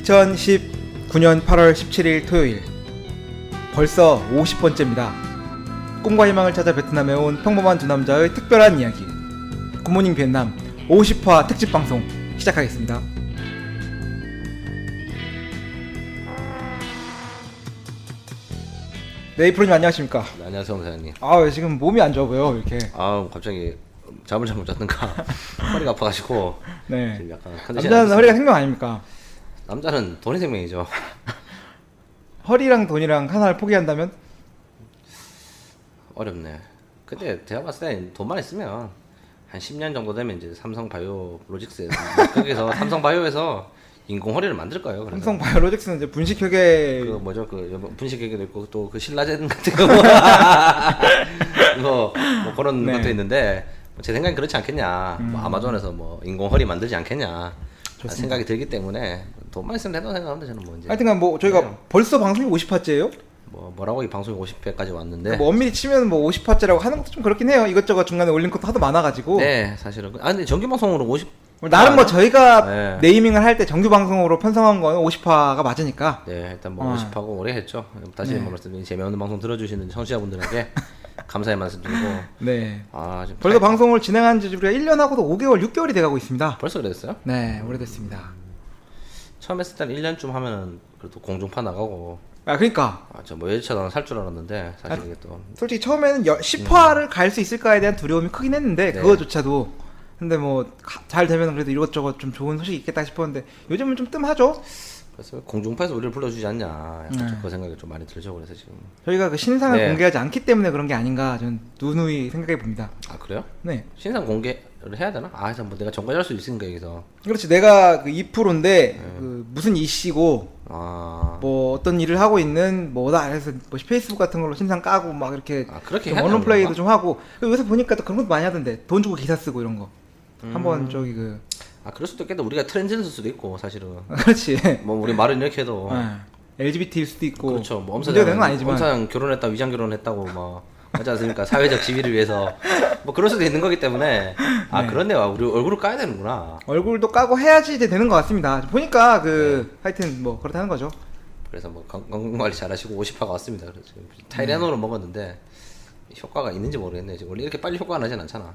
2019년 8월 17일 토요일, 벌써 50번째입니다. 꿈과 희망을 찾아 베트남에 온 평범한 두 남자의 특별한 이야기, 굿모닝 비엔남 50화 특집 방송 시작하겠습니다. 네, 프로님 안녕하십니까? 네, 안녕하세요, 사장님. 지금 몸이 안 좋아 보여 이렇게. 갑자기 잠을 잘못 잤는가 허리가 아파가지고. 네. 지금 약간 컨디션이 남자는 허리가 생명 아닙니까? 남자는 돈이 생명이죠. 허리랑 돈이랑 하나를 포기한다면? 어렵네. 근데 제가 봤을 때 돈만 있으면 한 10년 정도 되면 이제 삼성바이오로직스에서 거기서 삼성바이오에서 인공 허리를 만들 거예요. 그래서. 삼성바이오로직스는 이제 분식회계 그 뭐죠? 그 분식회계도 있고 또 그 신라젠 같은 거 뭐 그런 네. 것도 있는데 제 생각엔 그렇지 않겠냐. 뭐 아마존에서 뭐 인공 허리 만들지 않겠냐. 생각이 들기 때문에 돈만 있으면 된다고 생각하는데 저는 뭐 이제. 하여튼간 뭐 저희가 네. 벌써 방송이 50화째예요? 뭐라고 이 방송이 50회까지 왔는데. 뭐 엄밀히 치면 뭐 50화째라고 하는 것도 좀 그렇긴 해요. 이것저것 중간에 올린 것도 하도 많아가지고. 네, 사실은. 근데 정규 방송으로 50. 나름 뭐 저희가 네. 네이밍을 할 때 정규 방송으로 편성한 거는 50화가 맞으니까. 네, 일단 뭐 50하고 오래 했죠. 다시 한번 말씀드리면 재미없는 방송 들어주시는 청취자분들에게 감사의 말씀 드리고. 네. 지금 벌써 방송을 진행한 지 우리가 1년하고도 5개월, 6개월이 돼가고 있습니다. 벌써 그랬어요? 네, 오래됐습니다. 처음 했을 때는 1년쯤 하면은 그래도 공중파 나가고. 그러니까. 저 뭐 예전처럼 살 줄 알았는데 사실 이게 또. 솔직히 처음에는 10화를 갈 수 있을까에 대한 두려움이 크긴 했는데 네. 그거조차도. 근데 뭐 잘 되면 그래도 이것저것 좀 좋은 소식이 있겠다 싶었는데 요즘은 좀 뜸하죠. 그래서 공중파에서 우리를 불러주지 않냐. 약간 네. 그 생각이 좀 많이 들죠. 그래서 지금. 저희가 그 신상을 네. 공개하지 않기 때문에 그런 게 아닌가 저는 누누이 생각해 봅니다. 아, 그래요? 네. 신상 공개를 해야 되나? 그래서 뭐 내가 정가할 수 있으니까 여기서. 그렇지, 내가 그 2%인데 그 무슨 이씨고 뭐 어떤 일을 하고 있는 뭐다 해서 뭐 페이스북 같은 걸로 신상 까고 막 이렇게 그렇게 좀 해야 언론 되는 플레이도 건가? 좀 하고 요새 보니까 또 그런 것도 많이 하던데 돈 주고 기사 쓰고 이런 거. 한번 저기 그 그럴 수도 있겠다. 우리가 트랜스일 수도 있고 사실은. 그렇지. 뭐 우리 말은 이렇게 해도. LGBT일 수도 있고. 그렇죠. 뭐 문제가 되는 건 아니지만. 엄사장 결혼했다 위장 결혼했다고 뭐 하지 않습니까? 사회적 지위를 위해서 뭐 그럴 수도 있는 거기 때문에. 네. 그렇네요. 우리 얼굴을 까야 되는구나. 얼굴도 까고 해야지 이제 되는 것 같습니다. 보니까 하여튼 뭐 그렇다는 거죠. 그래서 뭐 건강 관리 잘하시고 50화가 왔습니다. 그래서 지금 타이레놀을 먹었는데 효과가 있는지 모르겠네요. 지금 원래 이렇게 빨리 효과가 나진 않잖아.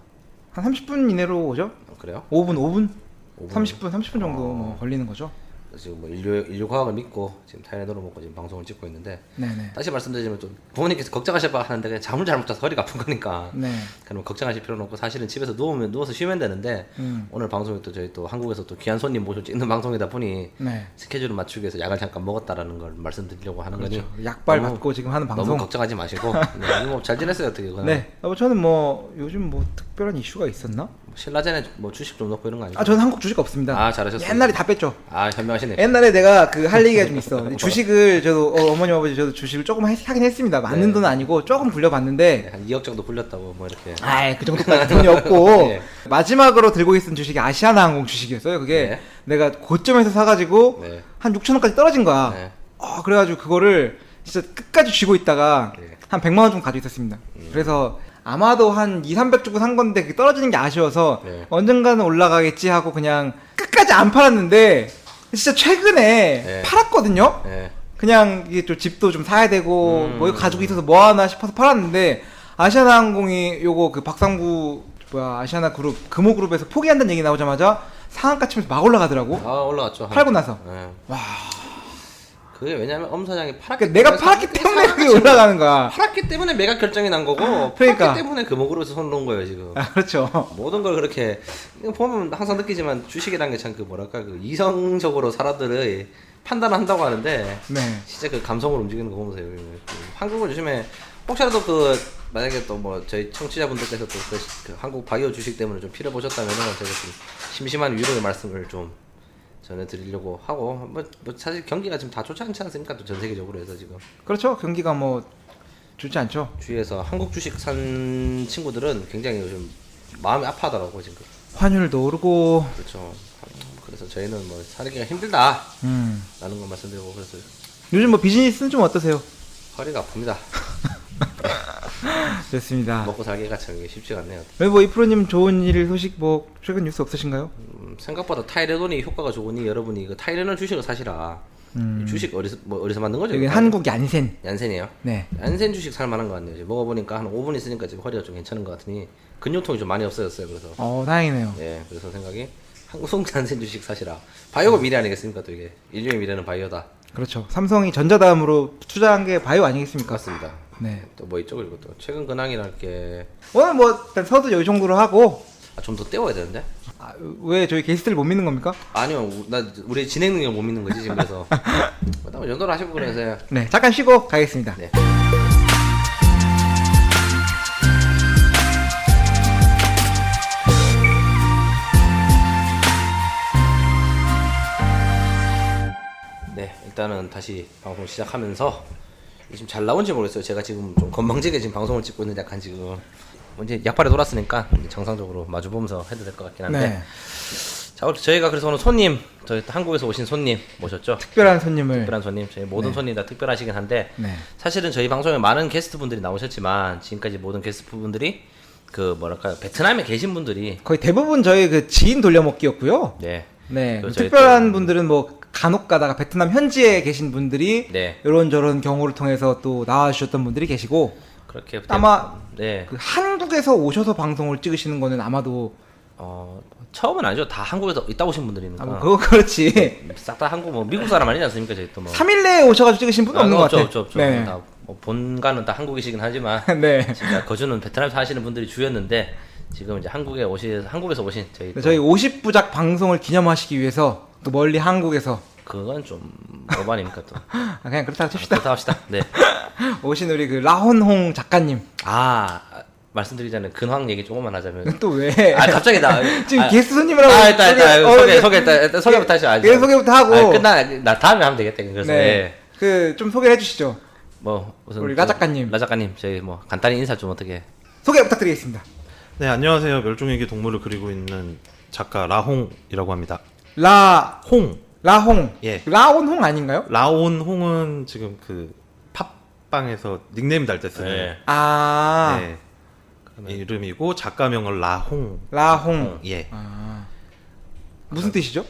한 30분 이내로 오죠? 그래요? 5분? 5분? 30분 정도 뭐 걸리는 거죠. 지금 뭐 인류 과학을 믿고 지금 타이레놀을 먹고 지금 방송을 찍고 있는데. 네네. 다시 말씀드리면 좀 부모님께서 걱정하셔봐 하는데 그냥 잠을 잘못 자서 허리가 아픈 거니까. 네. 그럼 걱정하실 필요는 없고 사실은 집에서 누워서 쉬면 되는데 오늘 방송에 또 저희 또 한국에서 또 귀한 손님 모셔 찍는 방송이다 보니 네. 스케줄을 맞추기 위해서 약을 잠깐 먹었다라는 걸 말씀드리려고 하는 거니. 약발 너무- 받고 지금 하는 방송. 너무 걱정하지 마시고. 네, 뭐잘 지냈어요 어떻게? 그거는? 네. 저는 뭐 요즘 뭐 특별한 이슈가 있었나? 신라젠에 뭐 주식 좀 넣고 이런 거 아니죠? 저는 한국 주식 없습니다. 잘하셨어요. 옛날에 다 뺐죠. 현명하시네. 옛날에 내가 그 할 얘기가 좀 있어. 주식을 저도 어머니 아버지 저도 주식을 조금 하긴 했습니다. 많은 네. 돈은 아니고 조금 굴려봤는데. 네, 한 2억 정도 불렸다고 뭐 이렇게. 그 정도까지 돈이 없고 네. 마지막으로 들고 있던 주식이 아시아나항공 주식이었어요. 그게 네. 내가 고점에서 사가지고 네. 한 6,000원까지 떨어진 거야. 네. 그래가지고 그거를 진짜 끝까지 쥐고 있다가 네. 한 100만 원 정도 가지고 있었습니다. 그래서 아마도 한 2, 300 주고 산 건데 그게 떨어지는 게 아쉬워서 네. 언젠가는 올라가겠지 하고 그냥 끝까지 안 팔았는데 진짜 최근에 네. 팔았거든요. 네. 그냥 이게 좀 집도 좀 사야 되고 뭐 이거 가지고 있어서 뭐 하나 싶어서 팔았는데 아시아나항공이 요거 그 박상구 아시아나 그룹 금호그룹에서 포기한다는 얘기 나오자마자 상한가 치면서 막 올라가더라고. 올라갔죠. 팔고 나서. 네. 와. 그게 왜냐면 엄 사장이 팔았기 그러니까 내가 팔았기 때문에 그게 올라가는 거야. 팔았기 때문에 매각 결정이 난 거고 그러니까. 팔았기 때문에 금옥으로서 손 놓은 거예요 지금. 그렇죠. 모든 걸 그렇게 이거 보면 항상 느끼지만 주식이라는 게 참 그 뭐랄까 그 이성적으로 사람들의 판단을 한다고 하는데 네. 진짜 그 감성으로 움직이는 거 보면서요. 한국은 요즘에 혹시라도 그 만약에 또 뭐 저희 청취자분들께서 또 그 한국 바이오 주식 때문에 좀 피를 보셨다면은 제가 좀 심심한 위로의 말씀을 좀 전해드리려고 하고 뭐 사실 경기가 지금 다 좋지 않지 않습니까? 또 전 세계적으로 해서 지금 그렇죠. 경기가 뭐 좋지 않죠. 주위에서 한국 주식 산 친구들은 굉장히 요즘 마음이 아파하더라고 지금. 환율도 오르고. 그렇죠. 그래서 저희는 뭐 살기가 힘들다 라는 걸 말씀드리고 그래서 요즘 뭐 비즈니스는 좀 어떠세요? 허리가 아픕니다. 좋습니다. 먹고 살기가 참 쉽지가 않네요. 뭐 이프로님 좋은 일 소식 뭐 최근 뉴스 없으신가요? 생각보다 타이레놀이 효과가 좋으니 여러분이 그 타이레놀 주식을 사시라. 이 주식 어디서 만든 거죠? 여기 한국 얀센. 얀센이에요? 네. 얀센 주식 살 만한 것 같네요. 이제 먹어보니까 한 5분 있으니까 지금 허리가 좀 괜찮은 것 같으니 근육통이 좀 많이 없어졌어요. 그래서 다행이네요. 예, 그래서 생각이 한국 얀센 주식 사시라. 바이오가 미래 아니겠습니까? 또 이게 인류의 미래는 바이오다. 그렇죠. 삼성이 전자다음으로 투자한 게 바이오 아니겠습니까? 맞습니다. 네. 또 뭐 있죠? 그리고 또 최근 근황이랄 게 오늘 뭐 일단 서두 이 정도로 하고 좀 더 때워야 되는데? 왜 저희 게스트를 못 믿는 겁니까? 아니요, 나 우리 진행 능력 못 믿는 거지 지금. 그래서 이 정도로 하시고 그래서 네, 잠깐 쉬고 가겠습니다. 네. 네, 일단은 다시 방송 시작하면서 지금 잘 나온지 모르겠어요. 제가 지금 좀 건방지게 지금 방송을 찍고 있는데 약간 지금 이제 약발에 돌았으니까 이제 정상적으로 마주보면서 해도 될 것 같긴 한데. 네. 자, 오늘 저희가 그래서 오늘 손님, 저희 한국에서 오신 손님 모셨죠. 특별한 손님을. 특별한 손님, 저희 모든 손님 다 특별하시긴 한데 네. 사실은 저희 방송에 많은 게스트 분들이 나오셨지만 지금까지 모든 게스트 분들이 그 뭐랄까요, 베트남에 계신 분들이 거의 대부분 저희 그 지인 돌려먹기였고요. 네, 네. 그리고 저희 특별한 또- 분들은 뭐 간혹 가다가 베트남 현지에 계신 분들이 네, 이런저런 경우를 통해서 또 나와주셨던 분들이 계시고 그렇게 아마 네, 그 한국에서 오셔서 방송을 찍으시는 거는 아마도 처음은 아니죠. 다 한국에서 있다 오신 분들이니까. 뭐 그거 그렇지. 싹 다 한국 뭐 미국 사람 아니지 않습니까? 저희 또 뭐. 3일 내에 오셔가지고 찍으신 분은 없는 것 같아요. 없죠. 네. 다 뭐 본가는 다 한국이시긴 하지만 네. 진짜 거주는 베트남에서 하시는 분들이 주였는데 지금 이제 한국에서 오신 저희 또 저희 50부작 방송을 기념하시기 위해서 또 멀리 한국에서 그건 좀 오반이니까 또 그냥 그렇다고 칩시다. 그렇다 합시다. 네. 오신 우리 그 라혼홍 작가님. 말씀드리기 전에 근황 얘기 조금만 하자면 또 왜? 갑자기 나 지금 게스트 손님이라고. 일단 소개부터 소개부터 하시죠. 예, 소개부터 하고. 나 다음에 하면 되겠다. 그래서 네. 그 좀 소개해 주시죠. 뭐 우선 우리 라 작가님. 라 작가님 저희 뭐 간단히 인사 좀 어떻게. 소개 부탁드리겠습니다. 네, 안녕하세요. 멸종위기 동물을 그리고 있는 작가 라홍이라고 합니다. 라홍. 예. 라온홍 아닌가요? 라온홍은 지금 그 팟빵에서 닉네임 달 때 쓰는 네. 네. 이름이고 작가명은 라홍. 라홍. 예. 무슨 뜻이죠?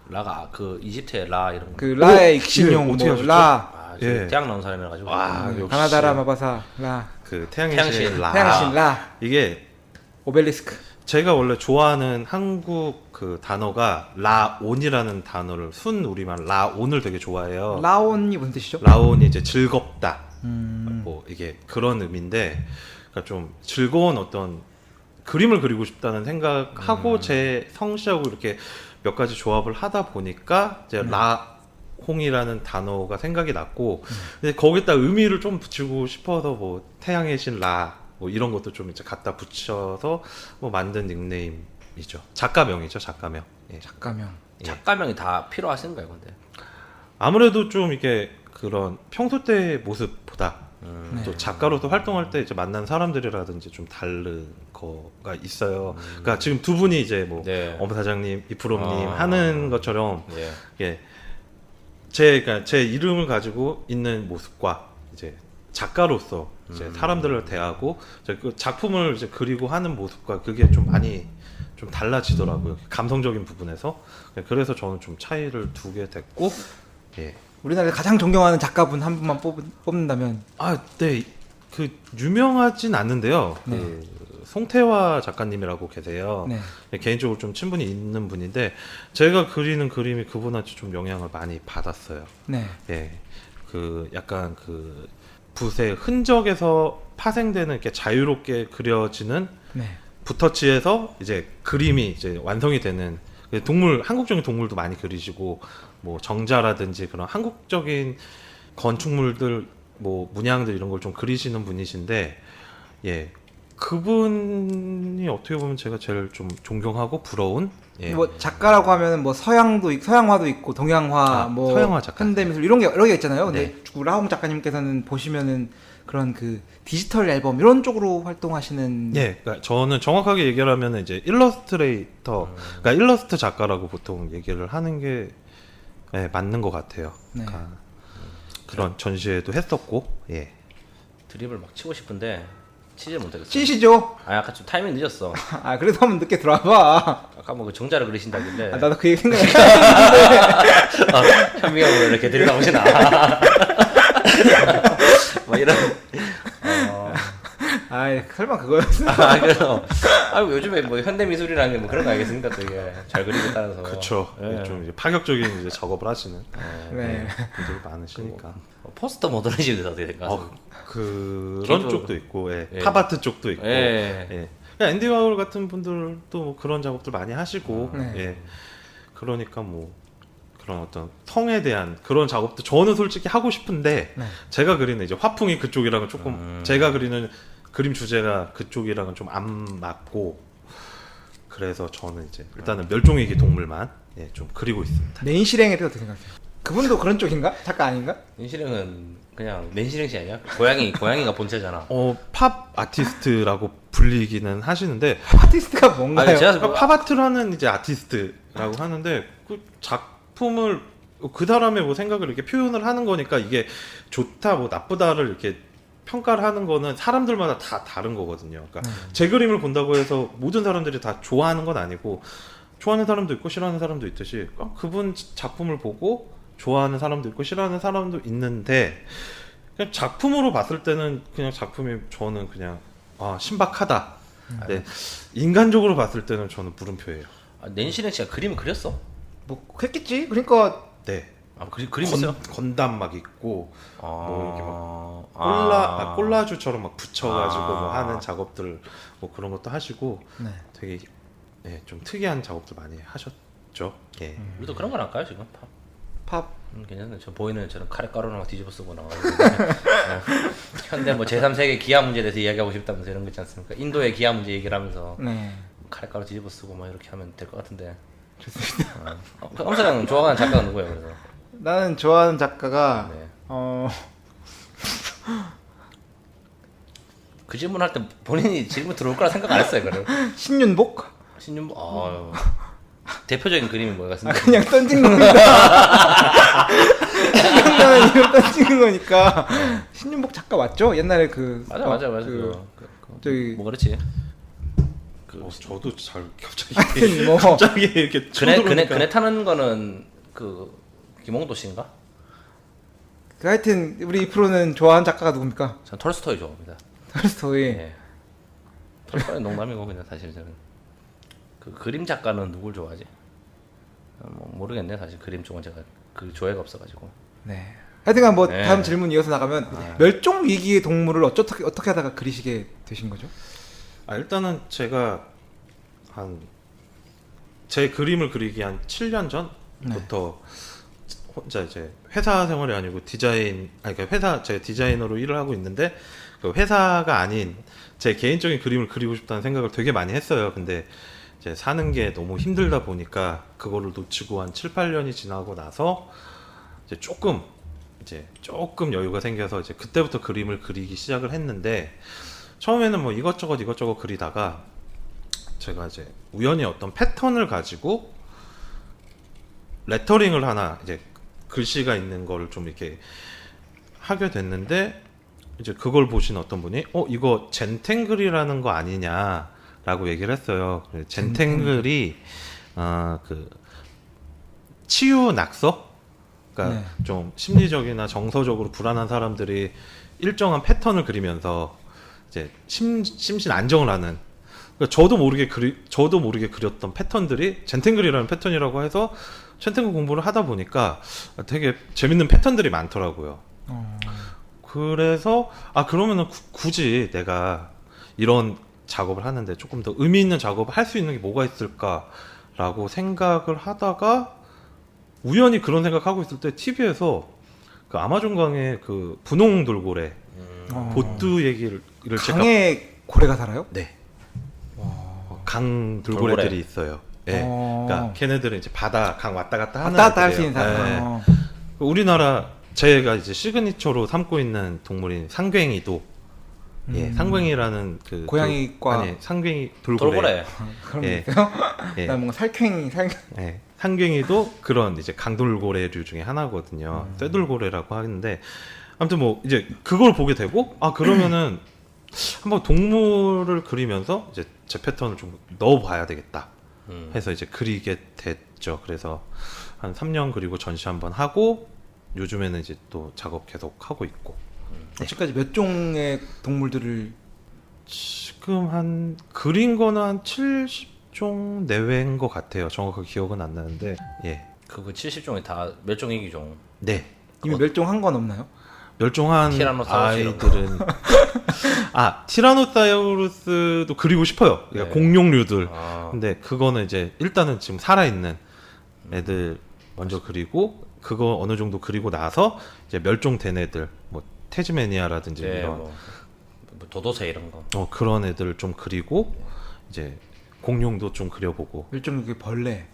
라가 그 이집트의 라 이런 거. 그 라의 익신용 어떻게 뭐 하셨죠? 라. 예. 대학 나온 사람이라 가지고. 역시. 가나다라 마바사 라. 그 태양의 태양신. 신 라. 태양신 라. 이게 오벨리스크. 제가 원래 좋아하는 한국 그 단어가 라온이라는 단어를 순 우리말 라온을 되게 좋아해요. 라온이 무슨 뜻이죠? 라온이 이제 즐겁다. 뭐 이게 그런 의미인데, 그러니까 좀 즐거운 어떤 그림을 그리고 싶다는 생각하고 제 성씨하고 이렇게 몇 가지 조합을 하다 보니까 이제 라홍이라는 단어가 생각이 났고, 근데 거기다 의미를 좀 붙이고 싶어서 뭐 태양의 신 라 뭐 이런 것도 좀 이제 갖다 붙여서 뭐 만든 닉네임이죠. 작가명이죠, 작가명. 예. 작가명. 작가명이 다 필요하신가요, 근데? 아무래도 좀 이게 그런 평소 때의 모습보다 네. 또 작가로서 활동할 때 이제 만난 사람들이라든지 좀 다른 거가 있어요. 그러니까 지금 두 분이 이제 뭐 네. 엄 사장님, 이프로님 하는 것처럼 예. 이게 그러니까 제 이름을 가지고 있는 모습과 이제 작가로서 이제 사람들을 대하고 이제 그 작품을 이제 그리고 하는 모습과 그게 좀 많이 좀 달라지더라고요. 감성적인 부분에서. 그래서 저는 좀 차이를 두게 됐고, 예. 우리나라에 가장 존경하는 작가분 한 분만 뽑는다면 네. 그 유명하진 않는데요. 네. 그 송태화 작가님이라고 계세요. 네. 개인적으로 좀 친분이 있는 분인데 제가 그리는 그림이 그분한테 좀 영향을 많이 받았어요. 네. 예. 그 약간 그 붓의 흔적에서 파생되는 이렇게 자유롭게 그려지는 네. 붓터치에서 이제 그림이 이제 완성이 되는 동물, 한국적인 동물도 많이 그리시고 뭐 정자라든지 그런 한국적인 건축물들 뭐 문양들 이런 걸 좀 그리시는 분이신데, 예, 그분이 어떻게 보면 제가 제일 좀 존경하고 부러운, 예. 뭐 작가라고 하면은 뭐 서양화도 있고 동양화, 뭐 서양화 작가. 현대미술 이런 게 여러 개 있잖아요. 근데 네. 라홍 작가님께서는 보시면은 그런 그 디지털 앨범 이런 쪽으로 활동하시는. 예, 그러니까 저는 정확하게 얘기를 하면 이제 일러스트레이터, 그러니까 일러스트 작가라고 보통 얘기를 하는 게 예, 맞는 것 같아요. 네. 그런 전시회도 했었고, 예. 드립을 막 치고 싶은데 치질 못하겠어. 찌시죠? 아 약간 좀 타이밍 늦었어. 아 그래도 한번 늦게 들어와봐. 아까 뭐 그 정자를 그리신다길래. 아, 나도 그 얘기 생각해. 현미가 뭐 이렇게 들여다보시나. 뭐 이런. 아 설마 그거였어? 그래서 요즘에 뭐 현대 미술이라는 게 뭐 그런 거 알겠습니까? 또 이게 잘 그리고 따라서. 그렇죠. 예. 좀 이제 파격적인 이제 작업을 하시는 네. 분들이 많으시니까. 포스터 모더니즘에서 어떻게 될까? 그런 개인적으로- 쪽도 있고, 예. 예. 팝아트 쪽도 있고, 예. 예. 그냥 앤디 와홀 같은 분들도 뭐 그런 작업들 많이 하시고, 네. 예. 그러니까 뭐 그런 어떤 성에 대한 그런 작업도 저는 솔직히 하고 싶은데 네. 제가 그리는 이제 화풍이 그쪽이랑은 조금 제가 그리는 그림 주제가 그쪽이랑은 좀 안 맞고 그래서 저는 이제 일단은 멸종위기 동물만 예, 좀 그리고 있습니다. 맨실행에 대해서 어떻게 생각해요? 그분도 그런 쪽인가? 작가 아닌가? 맨실행은 그냥 맨실행시 아니야? 고양이가 본체잖아. 팝 아티스트라고 불리기는 하시는데 아티스트가 뭔가요? 아니, 제가 그러니까 팝아트라는 이제 아티스트라고 하는데 그 작품을 그 사람의 뭐 생각을 이렇게 표현을 하는 거니까 이게 좋다 뭐 나쁘다를 이렇게 평가를 하는 거는 사람들마다 다 다른 거거든요. 그러니까 제 그림을 본다고 해서 모든 사람들이 다 좋아하는 건 아니고 좋아하는 사람도 있고 싫어하는 사람도 있듯이 그분 작품을 보고 좋아하는 사람도 있고 싫어하는 사람도 있는데 그냥 작품으로 봤을 때는 그냥 작품이 저는 그냥 신박하다. 네. 인간적으로 봤을 때는 저는 물음표예요. 맨실행시가 그림을 그렸어? 뭐 했겠지. 그러니까 네. 그림 있어요? 건담 막 있고 뭐 이렇게 막 아. 콜라주처럼 막 붙여가지고 뭐 하는 작업들 뭐 그런 것도 하시고 네. 되게 좀 특이한 작업들 많이 하셨죠. 예. 우리도 그런 건 할까요 지금? 팝. 괜찮네. 저 보이는 저런 카레 가루나 막 뒤집어 쓰고 나와가지고 현대 뭐 제3세계 기아 문제에 대해서 이야기하고 싶다면서 이런 거 있지 않습니까? 인도의 기아 문제 얘기를 하면서 네. 카레 가루 뒤집어 쓰고 막 이렇게 하면 될 것 같은데. 좋습니다. 엄사장 좋아하는 작가가 누구예요? 그래서 나는 좋아하는 작가가 네. 그 질문 할 때 본인이 질문 들어올 거라 생각 안 했어요. 그래. 신윤복? 신윤복. 대표적인 그림이 뭐가 있습니까? 그냥 던진 겁니다. 생각나는 이름 던지는 거니까. 신윤복 작가 맞죠? 옛날에 그 맞아. 저기 뭐 그렇지. 저도 잘 갑자기 하여튼 뭐 갑자기 이렇게 그네 타는 거는 그 김홍도 씨인가? 그 하여튼 우리 이 프로는 좋아하는 작가가 누굽니까? 전 톨스토이 좋아합니다. 톨스토이. 예. 톨스토이 농담이고 그냥 사실 저는 그 그림 작가는 누굴 좋아하지? 뭐 모르겠네 사실 그림 쪽은 제가 그 조예가 없어가지고. 네. 하여튼간 뭐 네. 다음 질문 이어서 나가면 멸종 위기의 동물을 어떻게 하다가 그리시게 되신 거죠? 일단은 제가 제 그림을 그리기 한 7년 전부터 혼자 이제 회사 생활이 아니고 그러니까 제 디자이너로 일을 하고 있는데 그 회사가 아닌 제 개인적인 그림을 그리고 싶다는 생각을 되게 많이 했어요. 근데 이제 사는 게 너무 힘들다 보니까 그거를 놓치고 한 7, 8년이 지나고 나서 이제 조금 여유가 생겨서 이제 그때부터 그림을 그리기 시작을 했는데 처음에는 뭐 이것저것 그리다가 제가 이제 우연히 어떤 패턴을 가지고 레터링을 하나 이제 글씨가 있는 걸 좀 이렇게 하게 됐는데 이제 그걸 보신 어떤 분이 이거 젠탱글이라는 거 아니냐라고 얘기를 했어요. 젠탱글이 그 치유 낙서? 그러니까 좀 심리적이나 정서적으로 불안한 사람들이 일정한 패턴을 그리면서 이제 심신 안정을 하는 그러니까 저도 모르게 그렸던 패턴들이 젠탱글이라는 패턴이라고 해서 젠탱글 공부를 하다 보니까 되게 재밌는 패턴들이 많더라고요. 그래서 그러면은 굳이 내가 이런 작업을 하는데 조금 더 의미 있는 작업을 할 수 있는 게 뭐가 있을까라고 생각을 하다가 우연히 그런 생각하고 있을 때 TV에서 그 아마존강에 그 분홍 돌고래 보뚜 얘기를 강에 고래가 살아요? 네. 강 돌고래들이 있어요. 네. 그러니까 걔네들은 이제 바다 강 왔다 갔다 하는 왔다 갔다 할 수 있는 애들이에요. 사람. 네. 우리나라 제가 이제 시그니처로 삼고 있는 동물인 상괭이도 상괭이라는 그 고양이과 상괭이 돌고래. 그런 예. 게 있어요? 예. 나 뭔가 살쾡이 상괭이도 그런 이제 강돌고래류 중에 하나거든요. 쇠돌고래라고 하는데 아무튼 뭐 이제 그걸 보게 되고 그러면은 한번 동물을 그리면서 이제 제 패턴을 좀 넣어봐야 되겠다 해서 이제 그리게 됐죠. 그래서 한 3년 그리고 전시 한번 하고 요즘에는 이제 또 작업 계속 하고 있고. 지금까지 몇 종의 동물들을 지금 한 그린 거는 한 70종 내외인 것 같아요. 정확하게 기억은 안 나는데 예. 그거 70종이 다 멸종위기종. 네. 이미 멸종한 건 없나요? 멸종한 티라노사우루스 이런 거. 아이들은 티라노사우루스도 그리고 싶어요. 그러니까 네. 공룡류들. 아. 근데 그거는 이제 일단은 지금 살아있는 애들 먼저 그리고 그거 어느 정도 그리고 나서 이제 멸종된 애들 뭐 테즈메니아라든지 네, 이런 뭐 도도새 이런 거. 그런 애들을 좀 그리고 이제 공룡도 좀 그려보고 멸종위기 벌레,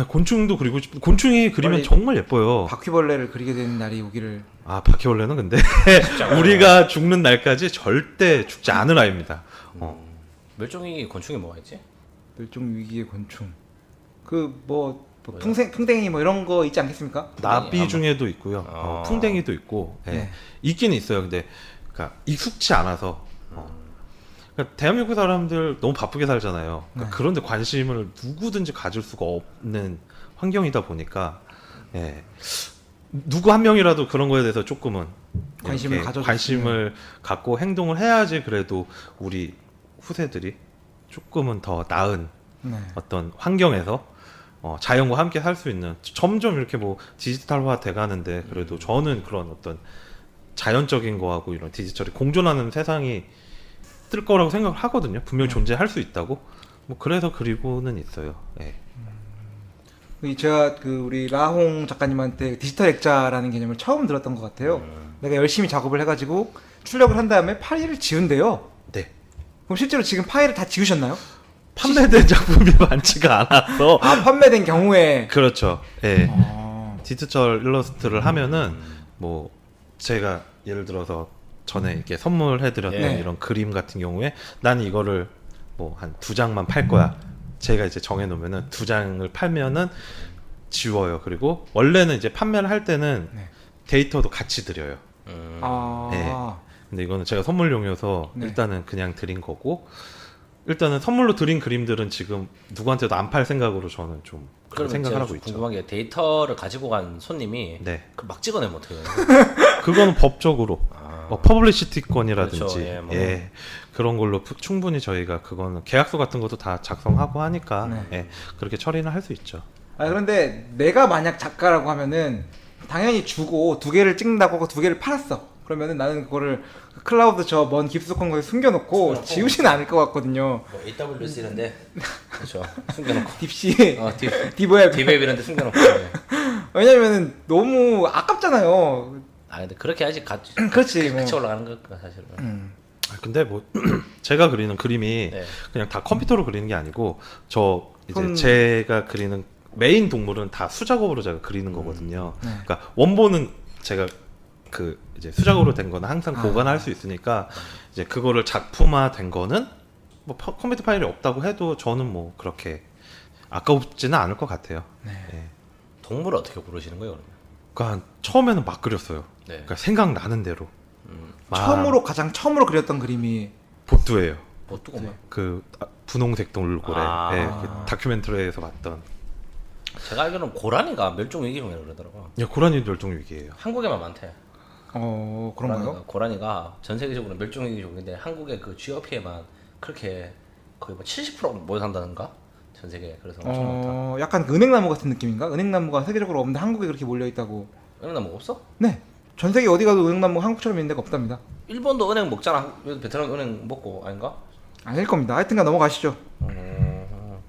곤충도 그리고 싶 곤충이 그리면 빨리 정말 예뻐요. 바퀴벌레를 그리게 되는 날이 오기를. 바퀴벌레는 근데 우리가 죽는 날까지 절대 죽지 않을 아이입니다. 멸종위기 곤충이 뭐가 있지? 멸종위기의 곤충. 뭐 풍뎅이 뭐 이런 거 있지 않겠습니까? 나비 한번. 중에도 있고요. 아. 풍뎅이도 있고 네. 있긴 있어요. 근데 그러니까 익숙치 않아서 그러니까 대한민국 사람들 너무 바쁘게 살잖아요. 그러니까 네. 그런데 관심을 누구든지 가질 수가 없는 환경이다 보니까 누구 한 명이라도 그런 거에 대해서 조금은 관심을 이렇게 가져줬으면. 관심을 갖고 행동을 해야지 그래도 우리 후세들이 조금은 더 나은 네. 어떤 환경에서 자연과 함께 살 수 있는 점점 이렇게 뭐 디지털화 돼가는데 그래도 저는 그런 어떤 자연적인 거하고 이런 디지털이 공존하는 세상이 뜰 거라고 생각을 하거든요. 분명히 존재할 수 있다고. 뭐 그래서 그리고는 있어요. 예. 제가 우리 라홍 작가님한테 디지털 액자라는 개념을 처음 들었던 것 같아요. 내가 열심히 작업을 해가지고 출력을 한 다음에 파일을 지운대요. 네. 그럼 실제로 지금 파일을 다 지우셨나요? 판매된 작품이 많지가 않아서. 판매된 경우에. 그렇죠. 예. 아, 디지털 일러스트를 하면은 뭐 제가 예를 들어서 전에 이렇게 선물해드렸던 예. 이런 그림 같은 경우에 난 이거를 뭐 한 2장만 팔 거야. 제가 이제 정해놓으면은 2장을 팔면은 지워요. 그리고 원래는 이제 판매를 할 때는 네. 데이터도 같이 드려요. 아, 네. 근데 이거는 제가 선물용이어서 네. 일단은 그냥 드린 거고 일단은 선물로 드린 그림들은 지금 누구한테도 안 팔 생각으로 저는 좀 그렇게 생각을 하고 있죠. 궁금한 게 데이터를 가지고 간 손님이 네. 막 찍어내면 어떡해요? 그거는 법적으로 퍼블리시티권이라든지 그렇죠. 예, 뭐. 그런 걸로 충분히 저희가 그거는 계약서 같은 것도 다 작성하고 하니까 네. 그렇게 처리는 할 수 있죠. 그런데 내가 만약 작가라고 하면은 당연히 주고 2개를 찍는다고 하고 2개를 팔았어. 그러면은 나는 그거를 클라우드 저 먼 깊숙한 곳에 숨겨놓고 지우진 않을 것 같거든요. 뭐 AWS 이런데 그렇죠. 숨겨놓고. 딥시, 딥웹 딥웹. 이런데 숨겨놓고. 네. 왜냐면은 너무 아깝잖아요. 근데 그렇게 해야지 그렇지, 뭐. 같이 올라가는 거니까 사실은. 근데 뭐 제가 그리는 그림이 네. 그냥 다 컴퓨터로 그리는 게 아니고 저 이제 손- 제가 그리는 메인 동물은 다 수작업으로 제가 그리는 거거든요. 네. 그러니까 원본은 제가 그 이제 수작업으로 된 거는 항상 아. 보관할 수 있으니까 이제 그거를 작품화 된 거는 뭐 컴퓨터 파일이 없다고 해도 저는 뭐 그렇게 아까우지는 않을 것 같아요. 네. 예. 동물을 어떻게 고르시는 거예요, 그러면? 그러니까 처음에는 막 그렸어요. 네. 그러니까 생각나는 대로. 가장 처음으로 그렸던 그림이 보뚜예요. 뭐 뜨고 뭐. 그 분홍색 돌고래. 아. 예, 그 다큐멘터리에서 봤던. 제가 알기로는 고라니가 멸종위기종이라고 그러더라고. 야, 고라니 멸종 위기예요. 한국에만 많대. 그런가요? 고라니가 전 세계적으로 멸종위기종인데 한국의 그 GOP에만 그렇게 거의 뭐 70% 모여 산다는가? 전 세계에. 그래서 엄청 많다. 약간 은행나무 같은 느낌인가? 은행나무가 세계적으로 없는데 한국에 그렇게 몰려 있다고. 은행 나무 없어? 네. 전 세계 어디 가도 은행나무가 한국처럼 있는 데가 없답니다. 일본도 은행 먹잖아. 베트남 은행 먹고 아닌가? 아닐 겁니다. 하여튼간 넘어가시죠.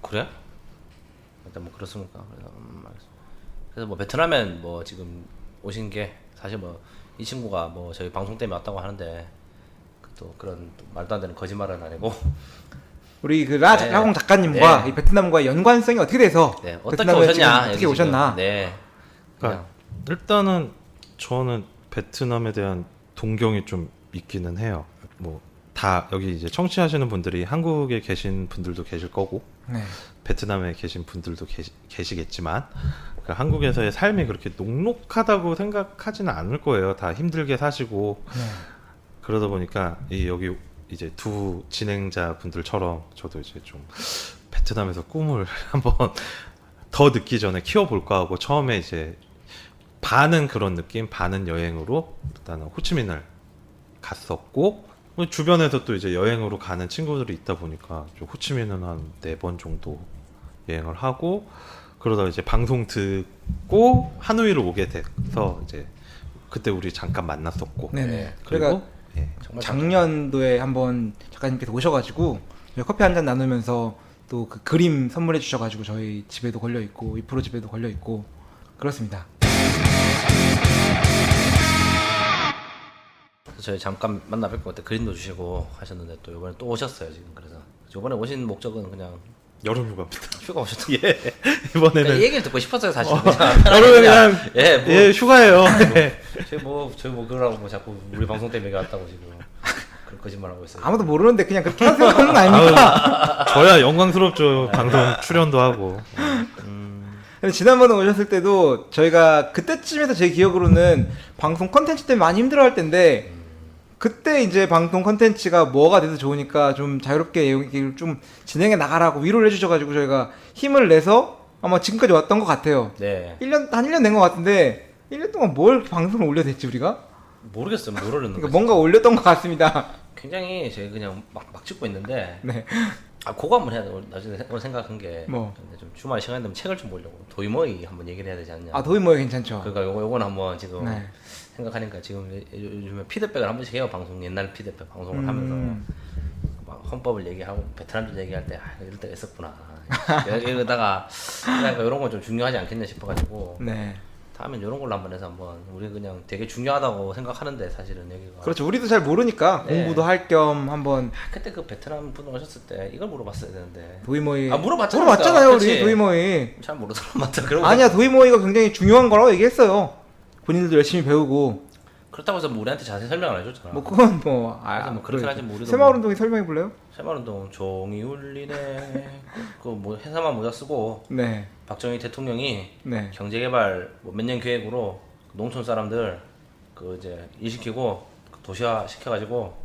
그래? 일단 뭐 그렇습니까? 그래서 뭐 베트남엔 뭐 지금 오신 게 사실 뭐 이 친구가 뭐 저희 방송 때문에 왔다고 하는데 또 그런 또 말도 안 되는 거짓말은 아니고 우리 그 네. 라홍 작가님과 네. 이 베트남과의 연관성이 어떻게 돼서 네, 어떻게 베트남에 지금 오셨냐? 어떻게 여기 오셨나? 지금. 네. 그러니까 일단은 저는 베트남에 대한 동경이 좀 있기는 해요. 뭐 다 여기 이제 청취하시는 분들이 한국에 계신 분들도 계실 거고 네. 베트남에 계신 분들도 계시겠지만 그러니까 한국에서의 삶이 그렇게 녹록하다고 생각하지는 않을 거예요. 다 힘들게 사시고 네. 그러다 보니까 이 여기 이제 두 진행자분들처럼 저도 이제 좀 베트남에서 꿈을 한번 더 늦기 전에 키워볼까 하고 처음에 이제 반은 그런 느낌, 반은 여행으로 일단은 호치민을 갔었고 주변에서 또 이제 여행으로 가는 친구들이 있다 보니까 좀 호치민은 한 4번 정도 여행을 하고 그러다가 이제 방송 듣고 하노이로 오게 돼서 이제 그때 우리 잠깐 만났었고 네네. 그리고 그러니까 예. 정말 작년도에 한번 작가님께서 오셔가지고 저희 커피 한 잔 나누면서 또 그 그림 선물해 주셔가지고 저희 집에도 걸려 있고 이프로 집에도 걸려 있고 그렇습니다. 저희 잠깐 만나 뵙고 그때 그림도 주시고 하셨는데 또 이번에 또 오셨어요 지금. 그래서 이번에 오신 목적은 그냥 여름 휴가입니다. 휴가 오셨던. 예. 이번에는 그러니까 이 얘기를 듣고 싶었어요 사실. 여름에 그냥 예, 뭐, 예, 휴가예요. 저희 뭐 그러라고 뭐 자꾸 우리 방송 때문에 왔다고 지금 그런 거짓말 하고 있어요. 아무도 모르는데 그냥 그렇게 생각하는 거 아닙니까? 저야 영광스럽죠. 방송 출연도 하고. 근데 지난번에 오셨을 때도 저희가 그때쯤에서 제 기억으로는 방송 컨텐츠 때문에 많이 힘들어할 텐데 그때 이제 방송 컨텐츠가 뭐가 돼서 좋으니까 좀 자유롭게 얘기를 좀 진행해 나가라고 위로를 해주셔가지고 저희가 힘을 내서 아마 지금까지 왔던 것 같아요. 네. 한 1년 된 것 같은데 1년 동안 뭘 방송을 올려댔지 우리가? 모르겠어요. 모르는 그러니까 뭔가 올렸던 것 같습니다. 굉장히 제가 그냥 막 찍고 있는데 네. 그거 한번 해야 돼. 나중에 오늘 생각한 게 뭐? 근데 좀 주말 시간 되면 책을 좀 보려고 도이모이 한번 얘기를 해야 되지 않냐. 아 도이모에 괜찮죠. 그러니까 요거는 한번 지금 네. 생각하니까 지금 요즘에 피드백을 한 번씩 해요. 방송 옛날 피드백 방송을 하면서 막 헌법을 얘기하고 베트남전 얘기할 때 이럴 때가 있었구나. 이러다가 그러니까 이런 건 좀 중요하지 않겠냐 싶어가지고 네. 다음엔 이런 걸로 한번 해서 한번 우리 그냥 되게 중요하다고 생각하는데 사실은 여기가 그렇죠. 우리도 잘 모르니까 네. 공부도 할 겸 한번 그때 그 베트남 분 오셨을 때 이걸 물어봤어야 되는데 도이모이 물어봤잖아요. 우리 그치? 도이모이. 잘 모르더라 맞다. 그러고 아니야 도이모이가 굉장히 중요한 거라고 얘기했어요. 본인들도 열심히 배우고 그렇다고 해서 뭐 우리한테 자세히 설명 안 해줬잖아. 뭐 그건 뭐 그래서 뭐 그렇게 하지 뭐 우리도 새마을운동이 설명해 볼래요? 새마을운동 종이 울리네. 그 뭐 해사만 모자 쓰고 네, 박정희 대통령이 네. 경제개발 뭐 몇 년 계획으로 농촌 사람들 그 이제 일시키고 도시화 시켜가지고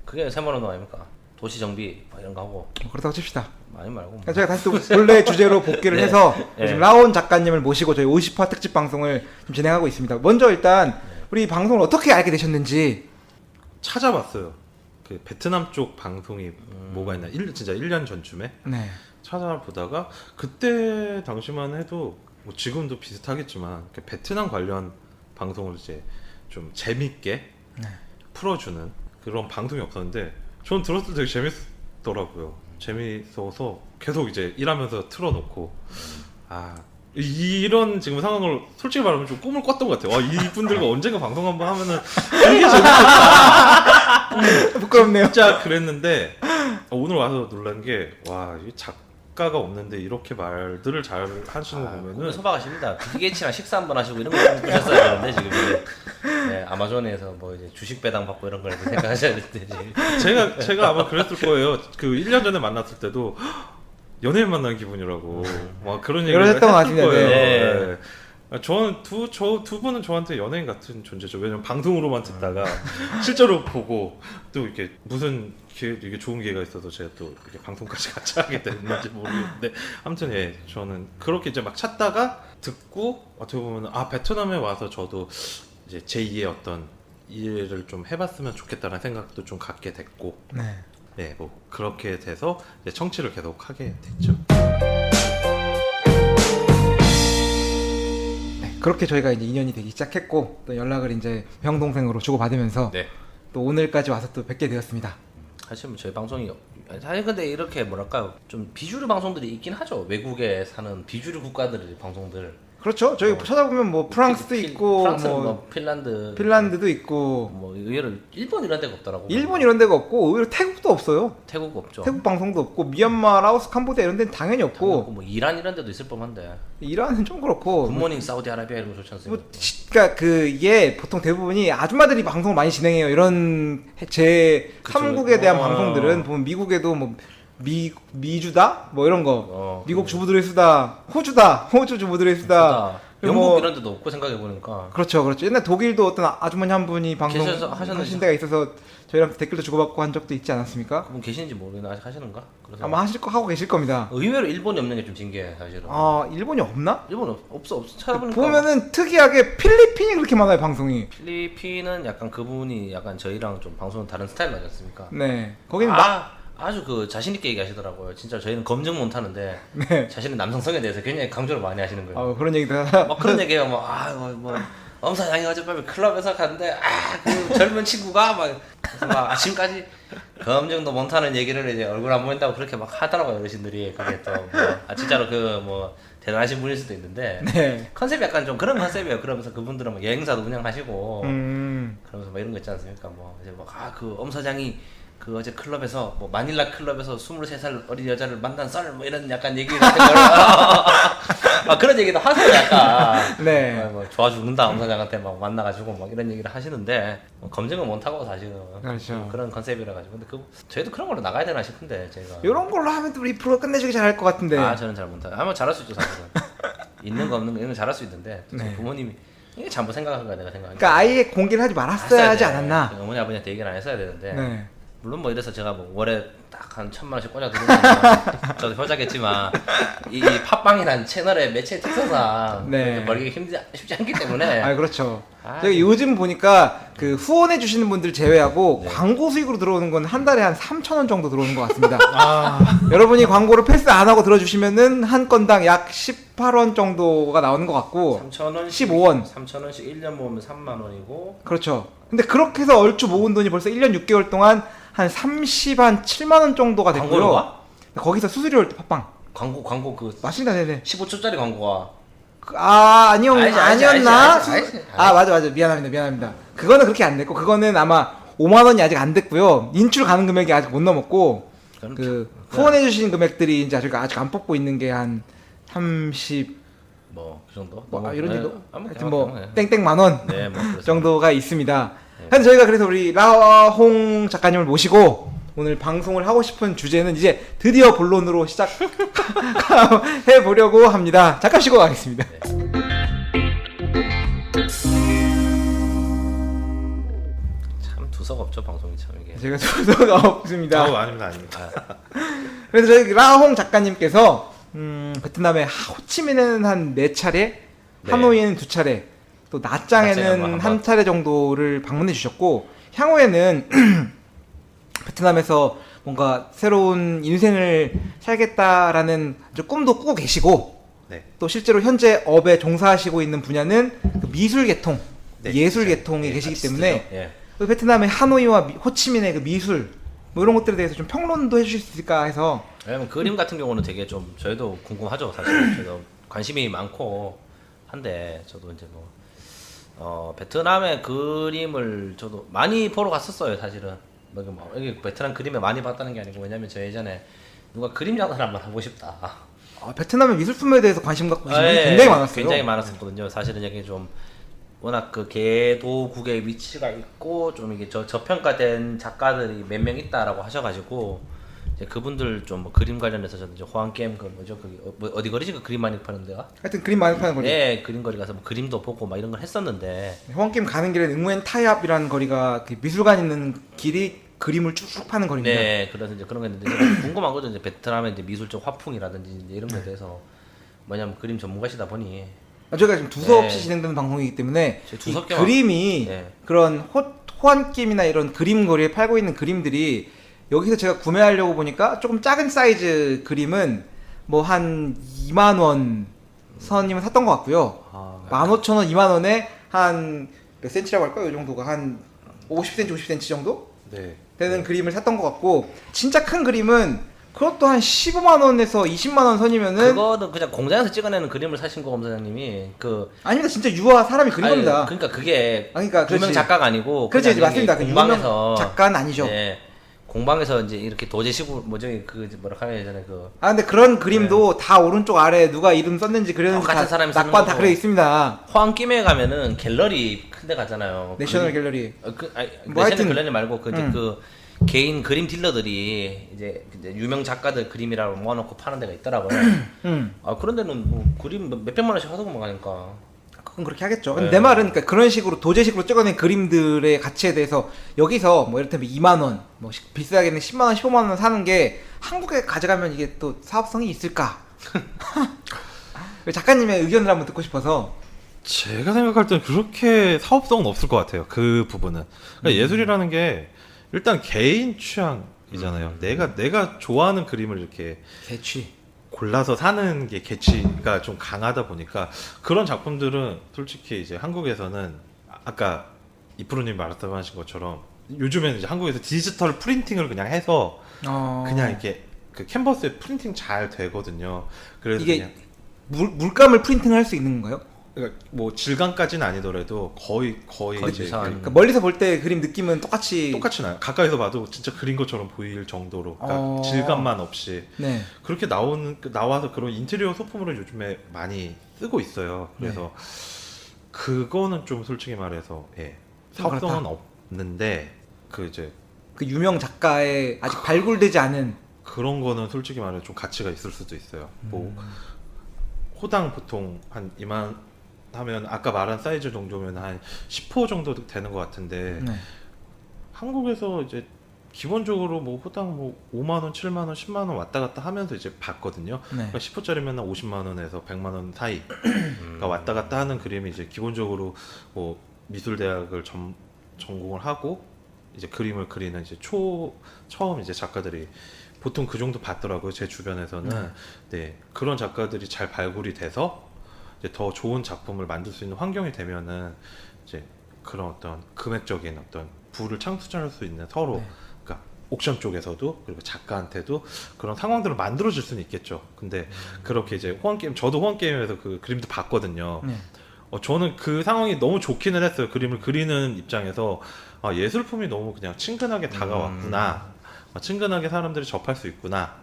그게 새마을운동 아닙니까? 도시 정비 막 이런 거 하고 그렇다고 칩시다. 많이 말고 뭐. 그러니까 제가 다시 또 본래 주제로 복귀를 네. 해서 네. 지금 라온 작가님을 모시고 저희 50화 특집 방송을 좀 진행하고 있습니다. 먼저 일단 우리 방송을 어떻게 알게 되셨는지. 찾아봤어요. 그 베트남 쪽 방송이 뭐가 있나 진짜 1년 전쯤에 네, 찾아보다가 그때 당시만 해도 뭐 지금도 비슷하겠지만 그 베트남 관련 방송을 이제 좀 재밌게 네. 풀어주는 그런 방송이 없었는데 전 들었을 때 되게 재밌더라고요. 재밌어서 계속 이제 일하면서 틀어놓고 이런 지금 상황을 솔직히 말하면 좀 꿈을 꿨던 것 같아요. 이분들과 언젠가 방송 한번 하면은 되게 재밌겠다. 부끄럽네요. 진짜 그랬는데 오늘 와서 놀란 게 이 작가가 없는데 이렇게 말들을 잘 하시는 거 보면은 소박하십니다. 비게이츠랑 식사 한번 하시고 이런 거좀 보셨어야 되는데 지금 이제 네, 아마존에서 뭐 이제 주식 배당 받고 이런 걸 생각하셔야 되는데 지금. 제가 아마 그랬을 거예요. 그 1년 전에 만났을 때도 연예인 만난 기분이라고 막 그런 얘기를 그러셨던 것 했을 같은데, 거예요. 네. 네. 저는 두 분은 저한테 연예인 같은 존재죠. 왜냐면 방송으로만 듣다가 실제로 보고 또 이렇게 무슨 이게 좋은 기회가 있어서 제가 또 이렇게 방송까지 같이 하게 됐는지 모르겠는데 아무튼 저는 그렇게 이제 막 찾다가 듣고 어떻게 보면 베트남에 와서 저도 이제 제2의 어떤 일을 좀 해봤으면 좋겠다는 생각도 좀 갖게 됐고 네. 네, 뭐 그렇게 돼서 이제 청취를 계속 하게 됐죠. 네, 그렇게 저희가 이제 인연이 되기 시작했고 또 연락을 이제 형 동생으로 주고받으면서 네. 또 오늘까지 와서 또 뵙게 되었습니다. 사실 뭐 저희 방송이 사실 근데 이렇게 뭐랄까요 좀 비주류 방송들이 있긴 하죠. 외국에 사는 비주류 국가들의 방송들. 그렇죠. 저희 찾아보면 뭐 프랑스도 있고 프랑스, 뭐 핀란드도 있고 뭐 의외로 일본 이런 데가 없더라고. 일본 이런 데가 없고 오히려 태국도 없어요. 태국 없죠. 태국 방송도 없고 미얀마, 라오스, 캄보디아 이런 데는 당연히 없고 뭐 이란 이런 데도 있을 법한데. 이란은 좀 그렇고 굿모닝 사우디아라비아 이런 거 좋지 않습니까? 그러니까 그게 보통 대부분이 아줌마들이 방송을 많이 진행해요. 이런 제 그쵸. 3국에 대한 방송들은 보면 미국에도 뭐 미주다 뭐 이런 거 미국 주부들의 수다, 호주 주부들의 수다. 그리고 영국 뭐- 이런 데도 없고 생각해 보니까 그렇죠, 그렇죠. 옛날 독일도 어떤 아주머니 한 분이 계셔서 방송하신 하셨는지. 데가 있어서 저희랑 댓글도 주고받고 한 적도 있지 않았습니까? 그분 계시는지 모르겠는데 아직 하시는가? 그래서 아마 하실 거 하고 계실 겁니다. 의외로 일본이 없는 게 좀 신기해 사실은. 아, 일본이 없나? 일본 없어 찾아보니까 보면은 특이하게 필리핀이 그렇게 많아요, 방송이. 필리핀은 약간 그분이 약간 저희랑 좀 방송은 다른 스타일 나지 않습니까? 네. 거기는 막 아주 그 자신 있게 얘기하시더라고요. 진짜 저희는 검증 못 하는데 네. 자신의 남성성에 대해서 굉장히 강조를 많이 하시는 거예요. 그런 얘기도 막 그런 얘기해요. 뭐 엄사장이 어젯밤에 클럽에서 갔는데 그 젊은 친구가 그래서 막 아침까지 검증도 못하는 얘기를 이제 얼굴 안 보인다고 그렇게 막 하더라고요 어르신들이. 그게 또 진짜로 그 뭐 대단하신 분일 수도 있는데 네. 컨셉이 약간 좀 그런 컨셉이에요. 그러면서 그분들은 뭐 여행사도 운영하시고 그러면서 뭐 이런 거 있지 않습니까? 뭐 이제 그 엄사장이 그 어제 클럽에서 뭐 마닐라 클럽에서 23살 어린 여자를 만난 썰 뭐 이런 약간 얘기 같은 걸 그런 얘기도 하세요 약간. 네. 뭐 좋아 죽는다 엄사장한테 막 만나가지고 막 이런 얘기를 하시는데 뭐 검증은 못하고 사실은 그렇죠. 그런 컨셉이라 가지고 근데 저희도 그런 걸로 나가야 되나 싶은데 제가 이런 걸로 하면 또 우리 프로가 끝내주기 잘할 것 같은데. 저는 잘 못해요. 아마 잘할 수 있죠 사실은. 있는 거 없는 거 이런 거 잘할 수 있는데 또 네. 부모님이 이게 잘못 생각한 거야 내가 생각하니까. 그러니까 아예 공개를 하지 말았어야 하지 않았나. 어머니 아버지한테 얘기를 안 했어야 되는데. 네. 물론 뭐 이래서 제가 뭐 월에 딱 한 1,000만 원씩 꽂아 드리면 저도 효자겠지만 이 팟빵이란 채널의 매체 특성상 네. 벌기가 쉽지 않기 때문에 그렇죠. 저기 요즘 보니까 그 후원해 주시는 분들 제외하고 네. 광고 수익으로 들어오는 건 한 달에 한 3,000원 정도 들어오는 것 같습니다. 여러분이 광고를 패스 안 하고 들어주시면은 한 건당 약 18원 정도가 나오는 것 같고 3,000원 15원. 3,000원씩 1년 모으면 3만 원이고 그렇죠. 근데 그렇게 해서 얼추 모은 돈이 벌써 1년 6개월 동안 한 7만 원 정도가 됐고요. 광고료가? 거기서 수수료 팟빵. 광고 그 맞습니다. 네네. 15초짜리 광고가 아니요. 알지, 아니었나? 알지. 맞아. 미안합니다. 그거는 그렇게 안 됐고 그거는 아마 5만 원이 아직 안 됐고요. 인출 가능 금액이 아직 못 넘었고 그 후원해 주신 금액들이 이제 아직 안 뽑고 있는 게 한 30 뭐 그 정도? 이런 네. 정도? 아무 하여튼 뭐 네. 땡땡만 원 네, 뭐 그렇습니다. 정도가 있습니다. 그래서 저희가 그래서 우리 라홍 작가님을 모시고 오늘 방송을 하고 싶은 주제는 이제 드디어 본론으로 시작해 보려고 합니다. 잠깐 쉬고 가겠습니다. 참 두석 없죠 방송이 참 이게. 제가 두서가 없습니다. 아닙니다. 그래서 저희 라홍 작가님께서 베트남의 호치민에는 한 4차례, 네. 하노이에는 2차례, 또 나짱에는 나짱에는 한 한 차례 정도를 방문해 주셨고 향후에는 베트남에서 뭔가 새로운 인생을 살겠다라는 아주 꿈도 꾸고 계시고 네. 또 실제로 현재 업에 종사하시고 있는 분야는 그 미술 계통, 네, 예술 그렇죠. 계통에 네, 계시기 아티스트죠. 때문에 예. 그 베트남의 하노이와 호치민의 그 미술 뭐 이런 것들에 대해서 좀 평론도 해주실 수 있을까 해서 왜냐면 그림 같은 경우는 되게 좀 저희도 궁금하죠 사실. 저도 관심이 많고 한데 저도 이제 베트남의 그림을 저도 많이 보러 갔었어요 사실은. 여기 베트남 그림을 많이 봤다는 게 아니고 왜냐면 저 예전에 누가 그림 장사를 한번 하고 싶다. 베트남의 미술품에 대해서 관심 갖고 계신 분이 예, 굉장히 많았어요. 굉장히 많았었거든요. 사실은 여기 좀 워낙 그 개도국의 위치가 있고 좀 이게 저평가된 작가들이 몇 명 있다라고 하셔가지고 이제 그분들 좀 뭐 그림 관련해서 저는 이제 호황게임 그 뭐죠 그 어디 거리지 그 그림 많이 파는 데가? 하여튼 그림 많이 파는 거리. 네, 그림 거리 가서 뭐 그림도 보고 막 이런 걸 했었는데 호황게임 가는 길에 응우엔 타이압이라는 거리가 그 미술관 있는 길이 그림을 쭉쭉 파는 거리입니다. 네, 그래서 이제 그런 거 있는데 제가 궁금한 거죠. 이제 베트남의 이제 미술적 화풍이라든지 이제 이런 거에 대해서 뭐냐면 그림 전문가시다 보니 저희가 지금 두서없이 네. 진행되는 방송이기 때문에 제 이 두섭게 그림이 네. 그런 호환게임이나 이런 그림 거리에 팔고 있는 그림들이 여기서 제가 구매하려고 보니까 조금 작은 사이즈 그림은 뭐 한 2만 원 선이면 샀던 것 같고요. 15,000원, 2만 원에 한 몇 센치라고 할까요? 이 정도가 한 50cm, 50cm 정도 네. 되는 그림을 샀던 것 같고 진짜 큰 그림은 그것도 한 15만 원에서 20만 원 선이면은 그거는 그냥 공장에서 찍어내는 그림을 사신 거 검사장님이 그 아닙니다. 진짜 유화 사람이 그린 아니, 겁니다. 그러니까 그게 그러니까 유명 그렇지. 작가가 아니고 그렇지, 그냥 맞습니다. 그 공방에서 유명 작가는 아니죠. 네, 공방에서 이제 이렇게 도제식으로 뭐죠 그 뭐라 하냐 예전에 그 근데 그런 그림도 다 오른쪽 아래 누가 이름 썼는지 그렸는지 똑같은 다 사람이 쓰는 낙관 다 거고. 그려 있습니다. 호황김에 가면은 갤러리 큰 데 가잖아요. 내셔널 갤러리. 뭐 뭐 내셔널 하여튼- 갤러리 말고 그 개인 그림 딜러들이 이제 유명 작가들 그림이라고 모아놓고 파는 데가 있더라고요. 그런 데는 뭐 그림 몇백만 원씩 하더구만 가니까. 그건 그렇게 하겠죠. 근데 네. 내 말은 그러니까 그런 식으로 도제식으로 찍어낸 그림들의 가치에 대해서 여기서 뭐 이를테면 2만 원, 뭐 비싸게는 10만 원, 15만 원 사는 게 한국에 가져가면 이게 또 사업성이 있을까? 작가님의 의견을 한번 듣고 싶어서. 제가 생각할 때는 그렇게 사업성은 없을 것 같아요. 그 부분은. 그러니까 예술이라는 게 일단 개인 취향이잖아요. 내가 좋아하는 그림을 이렇게 개취. 골라서 사는 게 개취가 좀 강하다 보니까 그런 작품들은 솔직히 이제 한국에서는 아까 이프로님 말씀하신 것처럼 요즘에는 이제 한국에서 디지털 프린팅을 그냥 해서 그냥 이렇게 그 캔버스에 프린팅 잘 되거든요. 그래서 이게 그냥 물감을 프린팅할 수 있는 건가요? 그러니까 뭐 질감까지는 아니더라도 거의 이제 비슷한. 그러니까 멀리서 볼 때 그림 느낌은 똑같이 나요. 가까이서 봐도 진짜 그린 것처럼 보일 정도로 그러니까 질감만 없이 네. 그렇게 나와서 그런 인테리어 소품으로 요즘에 많이 쓰고 있어요. 그래서 그거는 좀 솔직히 말해서 사업성은 없는데 그 이제 그 유명 작가의 아직 발굴되지 않은 그런 거는 솔직히 말해 좀 가치가 있을 수도 있어요. 뭐 호당 보통 한 이만 하면 아까 말한 사이즈 정도면 한 10호 정도 되는 것 같은데 네. 한국에서 이제 기본적으로 뭐 호당 뭐 5만 원, 7만 원, 10만 원 왔다 갔다 하면서 이제 봤거든요. 네. 그러니까 10호짜리면 50만 원에서 100만 원 사이가 왔다 갔다 하는 그림이 이제 기본적으로 뭐 미술대학을 전공을 하고 이제 그림을 그리는 이제 처음 이제 작가들이 보통 그 정도 받더라고요. 제 주변에서는. 네, 그런 작가들이 잘 발굴이 돼서 이제 더 좋은 작품을 만들 수 있는 환경이 되면은 이제 그런 어떤 금액적인 어떤 부를 창출할 수 있는 서로 그러니까 옥션 쪽에서도 그리고 작가한테도 그런 상황들을 만들어줄 수는 있겠죠. 근데 그렇게 이제 저도 호환게임에서 그 그림도 봤거든요. 네. 저는 그 상황이 너무 좋기는 했어요. 그림을 그리는 입장에서 예술품이 너무 그냥 친근하게 다가왔구나. 친근하게 사람들이 접할 수 있구나.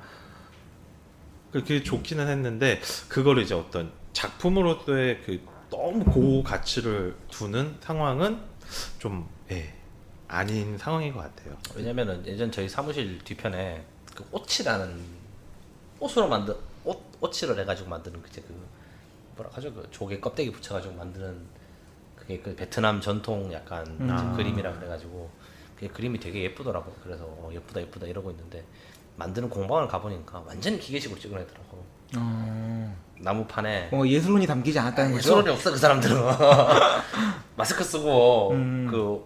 그게 좋기는 했는데 그거를 이제 어떤 작품으로서의 그 너무 고가치를 두는 상황은 좀 아닌 상황인 것 같아요. 왜냐면은 예전 저희 사무실 뒤편에 그 옷이라는 옷으로 만든 옷칠을 해가지고 만드는 그 뭐라 하죠, 그 조개 껍데기 붙여가지고 만드는 그게 그 베트남 전통 약간 그림이라 그래가지고 그게 그림이 되게 예쁘더라고. 그래서 예쁘다 이러고 있는데 만드는 공방을 가보니까 완전히 기계식으로 찍어내더라고. 나무판에 예술혼이 담기지 않았다는 거죠? 예술원이 없어 그 사람들은. 마스크 쓰고 그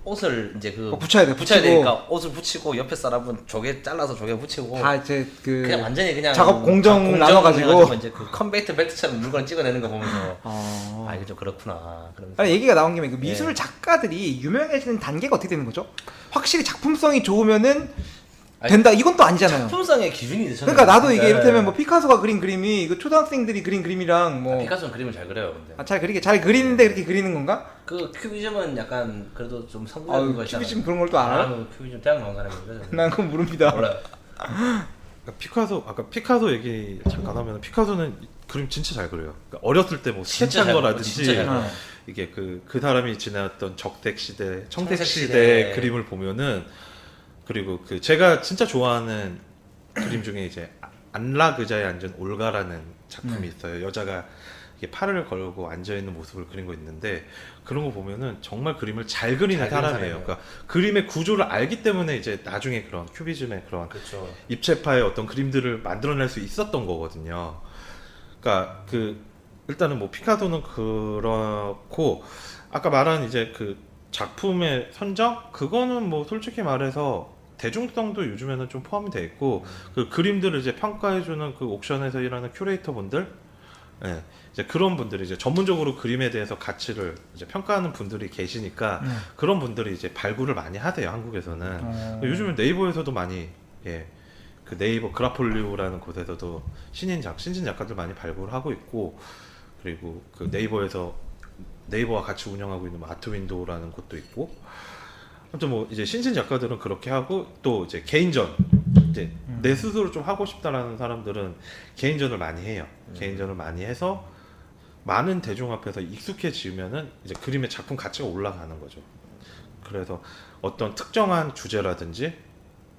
옷을 이제 그 붙여야 돼. 붙여야 붙이고. 되니까 옷을 붙이고 옆에 사람은 조개 잘라서 조개 붙이고 다 이제 그 그냥 완전히 그냥 작업 공정 다 나눠가지고. 해가지고 이제 그 컨베이트 벨트처럼 물건 찍어내는 거 보면서 이게 좀 그렇구나. 그러면서 아니, 얘기가 나온 김에 그 미술 작가들이 유명해지는 단계가 어떻게 되는 거죠? 확실히 작품성이 좋으면은 된다. 이건 또 아니잖아요. 작품성의 기준이 되잖아요. 그러니까 나도 이게 이를테면 뭐 피카소가 그린 그림이 그 초등학생들이 그린 그림이랑 뭐 피카소는 그림을 잘 그려요. 근데 잘 그리는데 그렇게 그리는 건가? 그 큐비즘은 약간 그래도 좀 성공적인 거 있잖아요. 큐비즘 그런 걸 또 알아요? 큐비즘 대학 나온 사람인데 난 그건 모릅니다. 몰라요. 그러니까 아까 피카소 얘기 잠깐 하면 피카소는 그림 진짜 잘 그려요. 그러니까 어렸을 때 뭐 진짜 스케치한 잘 그려, 거라든지 진짜 잘 그려. 이게 그 사람이 지났던 적색 시대, 청색 청색 시대 시대. 그림을 보면은 그리고 그 제가 진짜 좋아하는 그림 중에 이제 안락 의자에 앉은 올가라는 작품이 있어요. 여자가 이게 팔을 걸고 앉아 있는 모습을 그린 거 있는데 그런 거 보면은 정말 그림을 잘 그리는 잘 그리는 사람이에요. 사람이에요. 그러니까 그림의 구조를 알기 때문에 이제 나중에 그런 큐비즘의 그런 그렇죠. 입체파의 어떤 그림들을 만들어낼 수 있었던 거거든요. 그러니까 일단은 뭐 피카소는 그렇고 아까 말한 이제 그 작품의 선정 그거는 뭐 솔직히 말해서 대중성도 요즘에는 좀 포함이 돼 있고 그 그림들을 이제 평가해주는 그 옥션에서 일하는 큐레이터 분들, 이제 그런 분들이 이제 전문적으로 그림에 대해서 가치를 이제 평가하는 분들이 계시니까 그런 분들이 이제 발굴을 많이 하세요 한국에서는. 요즘은 네이버에서도 많이 그 네이버 그라폴리오라는 곳에서도 신진 작가들 많이 발굴하고 있고 그리고 그 네이버와 같이 운영하고 있는 아트윈도우라는 곳도 있고 아무튼 뭐 이제 신진 작가들은 그렇게 하고 또 이제 개인전 이제 내 스스로 좀 하고 싶다라는 사람들은 개인전을 많이 해요. 개인전을 많이 해서 많은 대중 앞에서 익숙해지면은 이제 그림의 작품 가치가 올라가는 거죠. 그래서 어떤 특정한 주제라든지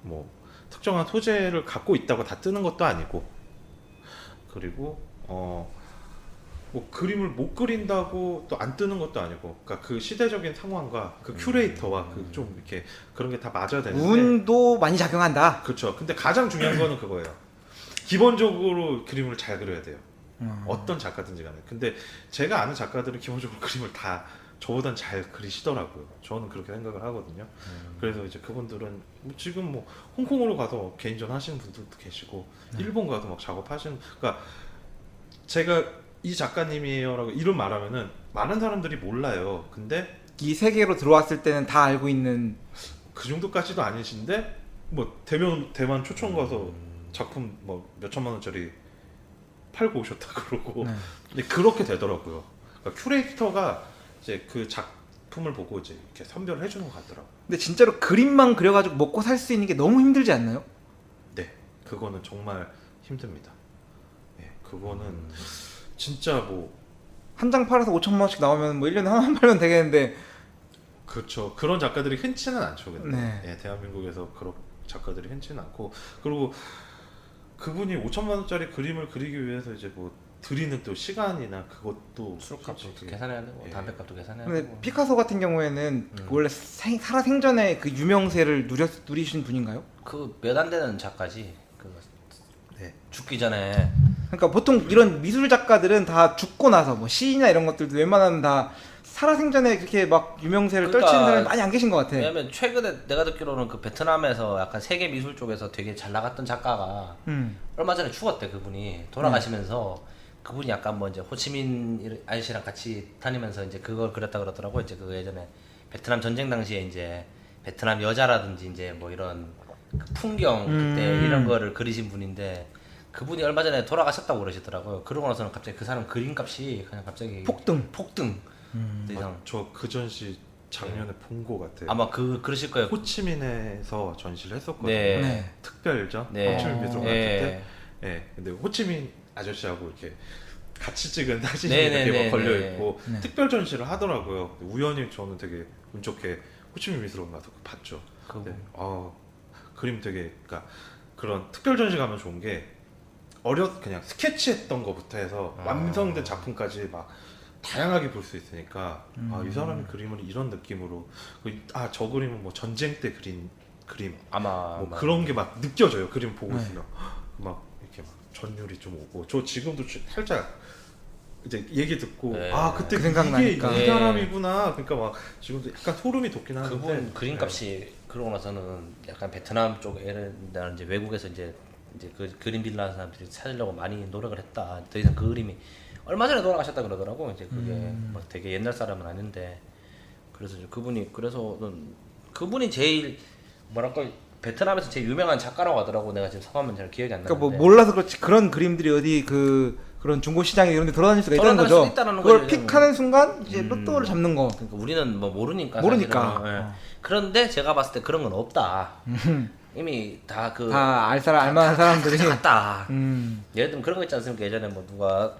뭐 특정한 소재를 갖고 있다고 다 뜨는 것도 아니고 그리고 뭐 그림을 못 그린다고 또 안 뜨는 것도 아니고, 그러니까 그 시대적인 상황과 그 큐레이터와 그 좀 이렇게 그런 게 다 맞아야 되는데. 운도 많이 작용한다. 그렇죠. 근데 가장 중요한 거는 그거예요. 기본적으로 그림을 잘 그려야 돼요. 어떤 작가든지 간에. 근데 제가 아는 작가들은 기본적으로 그림을 다 저보단 잘 그리시더라고요. 저는 그렇게 생각을 하거든요. 그래서 이제 그분들은 뭐 지금 뭐 홍콩으로 가서 개인전 하시는 분들도 계시고 일본 가서 막 작업하시는, 그러니까 제가 이 작가님이에요라고 이름 말하면은 많은 사람들이 몰라요. 근데 이 세계로 들어왔을 때는 다 알고 있는. 그 정도까지도 아니신데 뭐 대만 초청 가서 작품 뭐 몇천만 원짜리 팔고 오셨다 그러고. 네. 근데 그렇게 되더라고요. 그러니까 큐레이터가 이제 그 작품을 보고 이제 이렇게 선별을 해주는 것 같더라고요. 근데 진짜로 그림만 그려가지고 먹고 살 수 있는 게 너무 힘들지 않나요? 네, 그거는 정말 힘듭니다. 네, 그거는 진짜 뭐 한 장 팔아서 5천만 원씩 나오면 뭐 1년에 하나만 팔면 되겠는데. 그렇죠. 그런 작가들이 흔치는 않죠. 근데 네. 예, 대한민국에서 그런 작가들이 흔치는 않고, 그리고 그분이 5천만 원짜리 그림을 그리기 위해서 이제 뭐 드리는 또 시간이나 그것도 술값도 솔직히 계산해야 되고 예. 담배값도 계산해야 근데 되고. 피카소 같은 경우에는 원래 살아생전에 그 유명세를 누리신 분인가요? 그 몇 안 되는 작가지. 그 네. 죽기 전에 그러니까 보통 이런 미술 작가들은 다 죽고 나서 뭐 시나 이런 것들도 웬만하면 다 살아생전에 그렇게 막 유명세를 그러니까 떨치는 사람이 많이 안 계신 것 같아. 왜냐면 최근에 내가 듣기로는 그 베트남에서 약간 세계 미술 쪽에서 되게 잘 나갔던 작가가 얼마 전에 죽었대. 그분이 돌아가시면서 그분이 약간 뭐 이제 호치민 아저씨랑 같이 다니면서 이제 그걸 그렸다 그러더라고. 이제 그 예전에 베트남 전쟁 당시에 이제 베트남 여자라든지 이제 뭐 이런 그 풍경 그때 이런 거를 그리신 분인데, 그분이 얼마 전에 돌아가셨다고 그러시더라고요. 그러고 나서는 갑자기 그 사람 그림값이 그냥 갑자기 폭등. 더 이상. 저 그 전시 작년에 본 거 같아요. 아마 그러실 거예요. 호치민에서 전시를 했었거든요. 네. 네. 특별전 네. 호치민 미술관 네. 때. 예. 근데 호치민 아저씨하고 이렇게 같이 찍은 사진이 네, 이렇게 네, 막 걸려 네. 있고 네. 특별 전시를 하더라고요. 우연히 저는 되게 운 좋게 호치민 미술관 가서 봤죠. 그거. 네. 그림 되게, 그러니까 그런 특별 전시 가면 좋은 게 그냥 스케치했던 거부터 해서 완성된 작품까지 막 다양하게 볼 수 있으니까 이 사람이 그림을 이런 느낌으로, 저 그림은 뭐 전쟁 때 그린 그림 아마 그런 게 막 느껴져요. 그림 보고 네. 있으면 막 이렇게 막 전율이 좀 오고. 저 지금도 살짝 이제 얘기 듣고 네. 그때 그 생각나니까. 이게 이 네. 사람이구나. 그러니까 막 지금도 약간 소름이 돋긴 하는데. 그분 그림값이 그러고 나서는 약간 베트남 쪽에 나는 이제 외국에서 이제 그 그림 빌라 하는 사람들이 찾으려고 많이 노력을 했다. 더 이상 그 그림이 얼마 전에 돌아가셨다 그러더라고. 이제 그게 뭐 되게 옛날 사람은 아닌데, 그래서 이제 그분이 제일 뭐랄까 베트남에서 제일 유명한 작가라고 하더라고. 내가 지금 성함은 잘 기억이 안 나는데. 그러니까 뭐 몰라서 그렇지 그런 그림들이 어디 그런 중고 시장에 이런 데 돌아다닐 수가 있다는 돌아다닐 거죠. 수 있다는 그걸 거죠, 픽하는 순간 이제 로또를 잡는 거. 그러니까 우리는 뭐 모르니까. 모르니까. 사실은. 예. 그런데 제가 봤을 때 그런 건 없다. 이미 다 알만한 사람들이. 갔다. 예를 들면 그런 거 있지 않습니까? 예전에 뭐 누가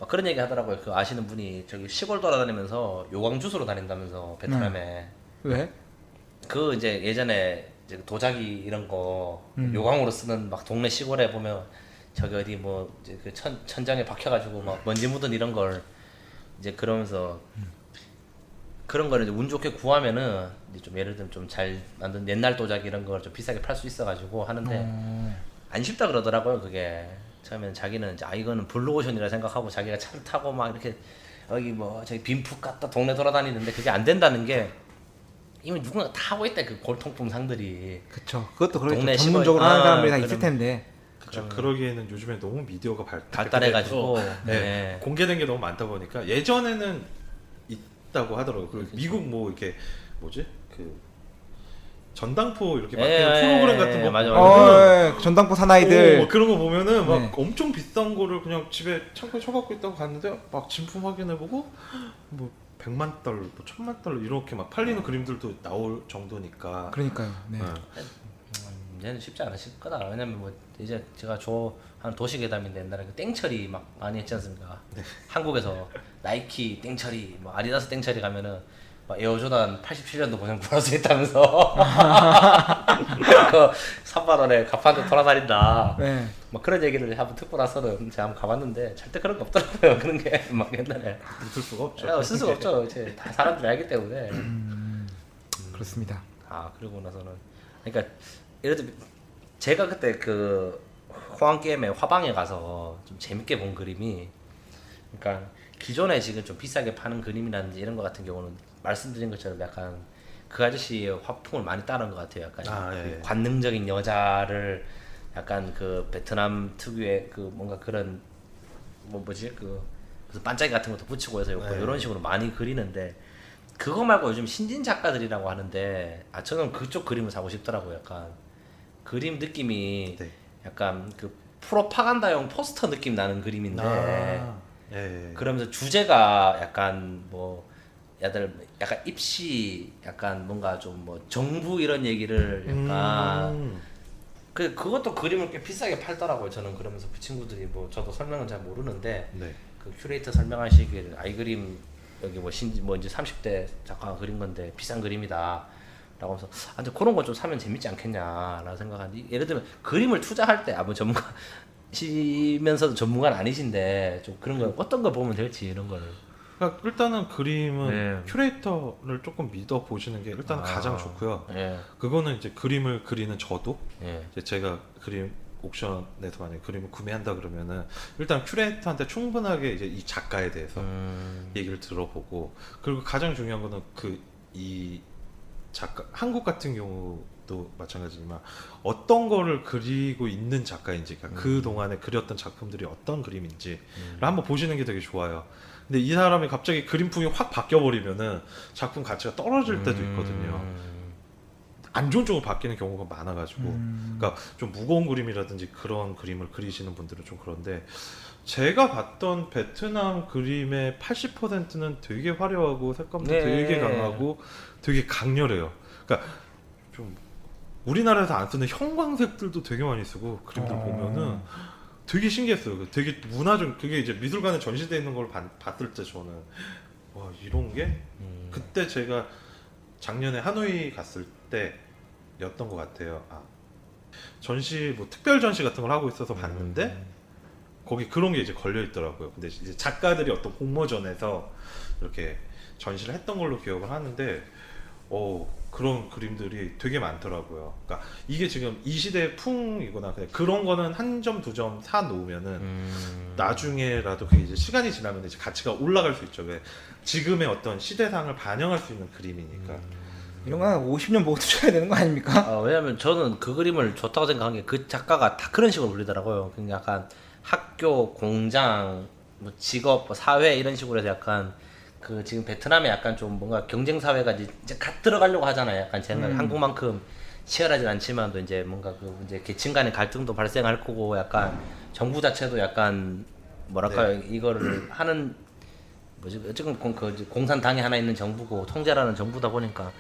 막 그런 얘기 하더라고요. 그 아시는 분이 저기 시골 돌아다니면서 요강 주스로 다닌다면서 베트남에. 왜? 그 이제 예전에 이제 도자기 이런 거 요강으로 쓰는 막 동네 시골에 보면 저기 어디 뭐 이제 그 천장에 박혀가지고 막 먼지 묻은 이런 걸 이제 그러면서 그런 거를 이제 운 좋게 구하면은 이제 좀 예를 들면 좀 잘 만든 옛날 도자기 이런 걸 좀 비싸게 팔 수 있어가지고 하는데 안 쉽다 그러더라고요. 그게 처음에는 자기는 이제 이거는 블루오션이라 생각하고 자기가 차를 타고 막 이렇게 여기 뭐 저기 빈푹 갔다 동네 돌아다니는데 그게 안 된다는 게 이미 누군가 다 하고 있다. 그 골통품 상들이. 그쵸. 그것도 그렇죠. 동네 전문적으로 시골- 하는 사람들이 다 그럼- 있을 텐데. 그렇죠. 그러기에는 요즘에 너무 미디어가 발달해가지고. 네. 공개된 게 너무 많다 보니까 예전에는 있다고 하더라고요. 그리고 그렇죠. 미국 뭐 이렇게 뭐지 그 전당포 이렇게 예, 맡기는 예, 프로그램 같은 거 맞아, 보면은 전당포 사나이들. 그런 거 보면은 막 네. 엄청 비싼 거를 그냥 집에 창고에 쳐갖고 있다고 갔는데 막 진품 확인해보고 뭐 100만 달러, 뭐 1000만 달러 이렇게 막 팔리는 그림들도 나올 정도니까. 그러니까요. 네. 이제는 쉽지 않으실 거다. 왜냐면 뭐 이제 제가 좋아하는 도시괴담인데 옛날에 그 땡처리 막 많이 했지 않습니까? 한국에서 나이키 땡처리, 뭐 아디다스 땡처리 가면은 막 에어조단 87년도 버전 구할 수 있다면서 그 3만 원에 가판도 돌아다닌다. 네. 막 그런 얘기를 한번 듣고 나서는 제가 한번 가봤는데 절대 그런 거 없더라고요. 그런 게 막 옛날에 웃을 수가 없죠. 쓸 수가 없죠. 이제 다 사람들이 알기 때문에. 그렇습니다. 아 그리고 나서는 그러니까 예를 들면 제가 그때 그 호황 게임의 화방에 가서 좀 재밌게 본 그림이 그러니까 기존에 지금 좀 비싸게 파는 그림이라든지 이런 거 같은 경우는 말씀드린 것처럼 약간 그 아저씨의 화풍을 많이 따른 것 같아요. 약간 그 관능적인 여자를 약간 그 베트남 특유의 그 뭔가 그런 뭐지 그 무슨 반짝이 같은 것도 붙이고 해서 이런 식으로 많이 그리는데 그거 말고 요즘 신진 작가들이라고 하는데 저는 그쪽 그림을 사고 싶더라고요. 약간 그림 느낌이 네. 약간 그 프로파간다용 포스터 느낌 나는 그림인데 예. 그러면서 주제가 약간 뭐 약간 입시 약간 뭔가 좀 뭐 정부 이런 얘기를 약간 그것도 그림을 꽤 비싸게 팔더라고요. 저는 그러면서 그 친구들이 뭐 저도 설명은 잘 모르는데 네. 그 큐레이터 설명하시길 아이 그림 여기 뭐 이제 30대 작가가 그린 건데 비싼 그림이다. 라고 하면서 근데 그런 거 좀 사면 재밌지 않겠냐라고 생각하는데 예를 들면 그림을 투자할 때 뭐 전문가시면서도 전문가는 아니신데 좀 그런 거 어떤 거 보면 될지 이런 거를 그러니까 일단은 그림은 네. 큐레이터를 조금 믿어 보시는 게 일단 가장 좋고요. 예. 그거는 이제 그림을 그리는 저도 예. 이제 제가 그림 옥션에서 만약에 그림을 구매한다 그러면은 일단 큐레이터한테 충분하게 이제 이 작가에 대해서 얘기를 들어보고 그리고 가장 중요한 거는 이 작가 한국 같은 경우도 마찬가지지만 어떤 거를 그리고 있는 작가인지 그러니까 그 동안에 그렸던 작품들이 어떤 그림인지를 한번 보시는 게 되게 좋아요. 근데 이 사람이 갑자기 그림풍이 확 바뀌어 버리면은 작품 가치가 떨어질 때도 있거든요. 안 좋은 쪽으로 바뀌는 경우가 많아가지고 그러니까 좀 무거운 그림이라든지 그런 그림을 그리시는 분들은 좀 그런데 제가 봤던 베트남 그림의 80%는 되게 화려하고 색감도 네. 되게 강하고 되게 강렬해요. 그러니까 좀 우리나라에서 안 쓰는 형광색들도 되게 많이 쓰고 그림들 보면은 되게 신기했어요. 되게 문화적 그게 이제 미술관에 전시되어 있는 걸 봤을 때 저는 와 이런 게 그때 제가 작년에 하노이 갔을 때였던 것 같아요. 전시 뭐 특별 전시 같은 걸 하고 있어서 봤는데 거기 그런 게 이제 걸려 있더라고요. 근데 이제 작가들이 어떤 공모전에서 이렇게 전시를 했던 걸로 기억을 하는데 그런 그림들이 되게 많더라고요. 그러니까 이게 지금 이 시대의 풍이구나. 그냥 그런 거는 한 점, 두 점 사 놓으면은 나중에라도 그게 이제 시간이 지나면 이제 가치가 올라갈 수 있죠. 왜 지금의 어떤 시대상을 반영할 수 있는 그림이니까. 이런 거 한 50년 보고 투자해야 되는 거 아닙니까? 왜냐면 저는 그 그림을 좋다고 생각한 게 그 작가가 다 그런 식으로 그리더라고요. 그냥 약간 학교, 공장, 뭐 직업, 뭐 사회 이런 식으로 해서 약간 그 지금 베트남에 약간 좀 뭔가 경쟁 사회가 이제 갓 들어가려고 하잖아요. 약간 제 생각에 한국만큼 치열하진 않지만도 이제 뭔가 그 이제 계층 간의 갈등도 발생할 거고 약간 정부 자체도 약간 뭐랄까요 이거를 하는 뭐지 어쨌든 공산당이 하나 있는 정부고 통제라는 정부다 보니까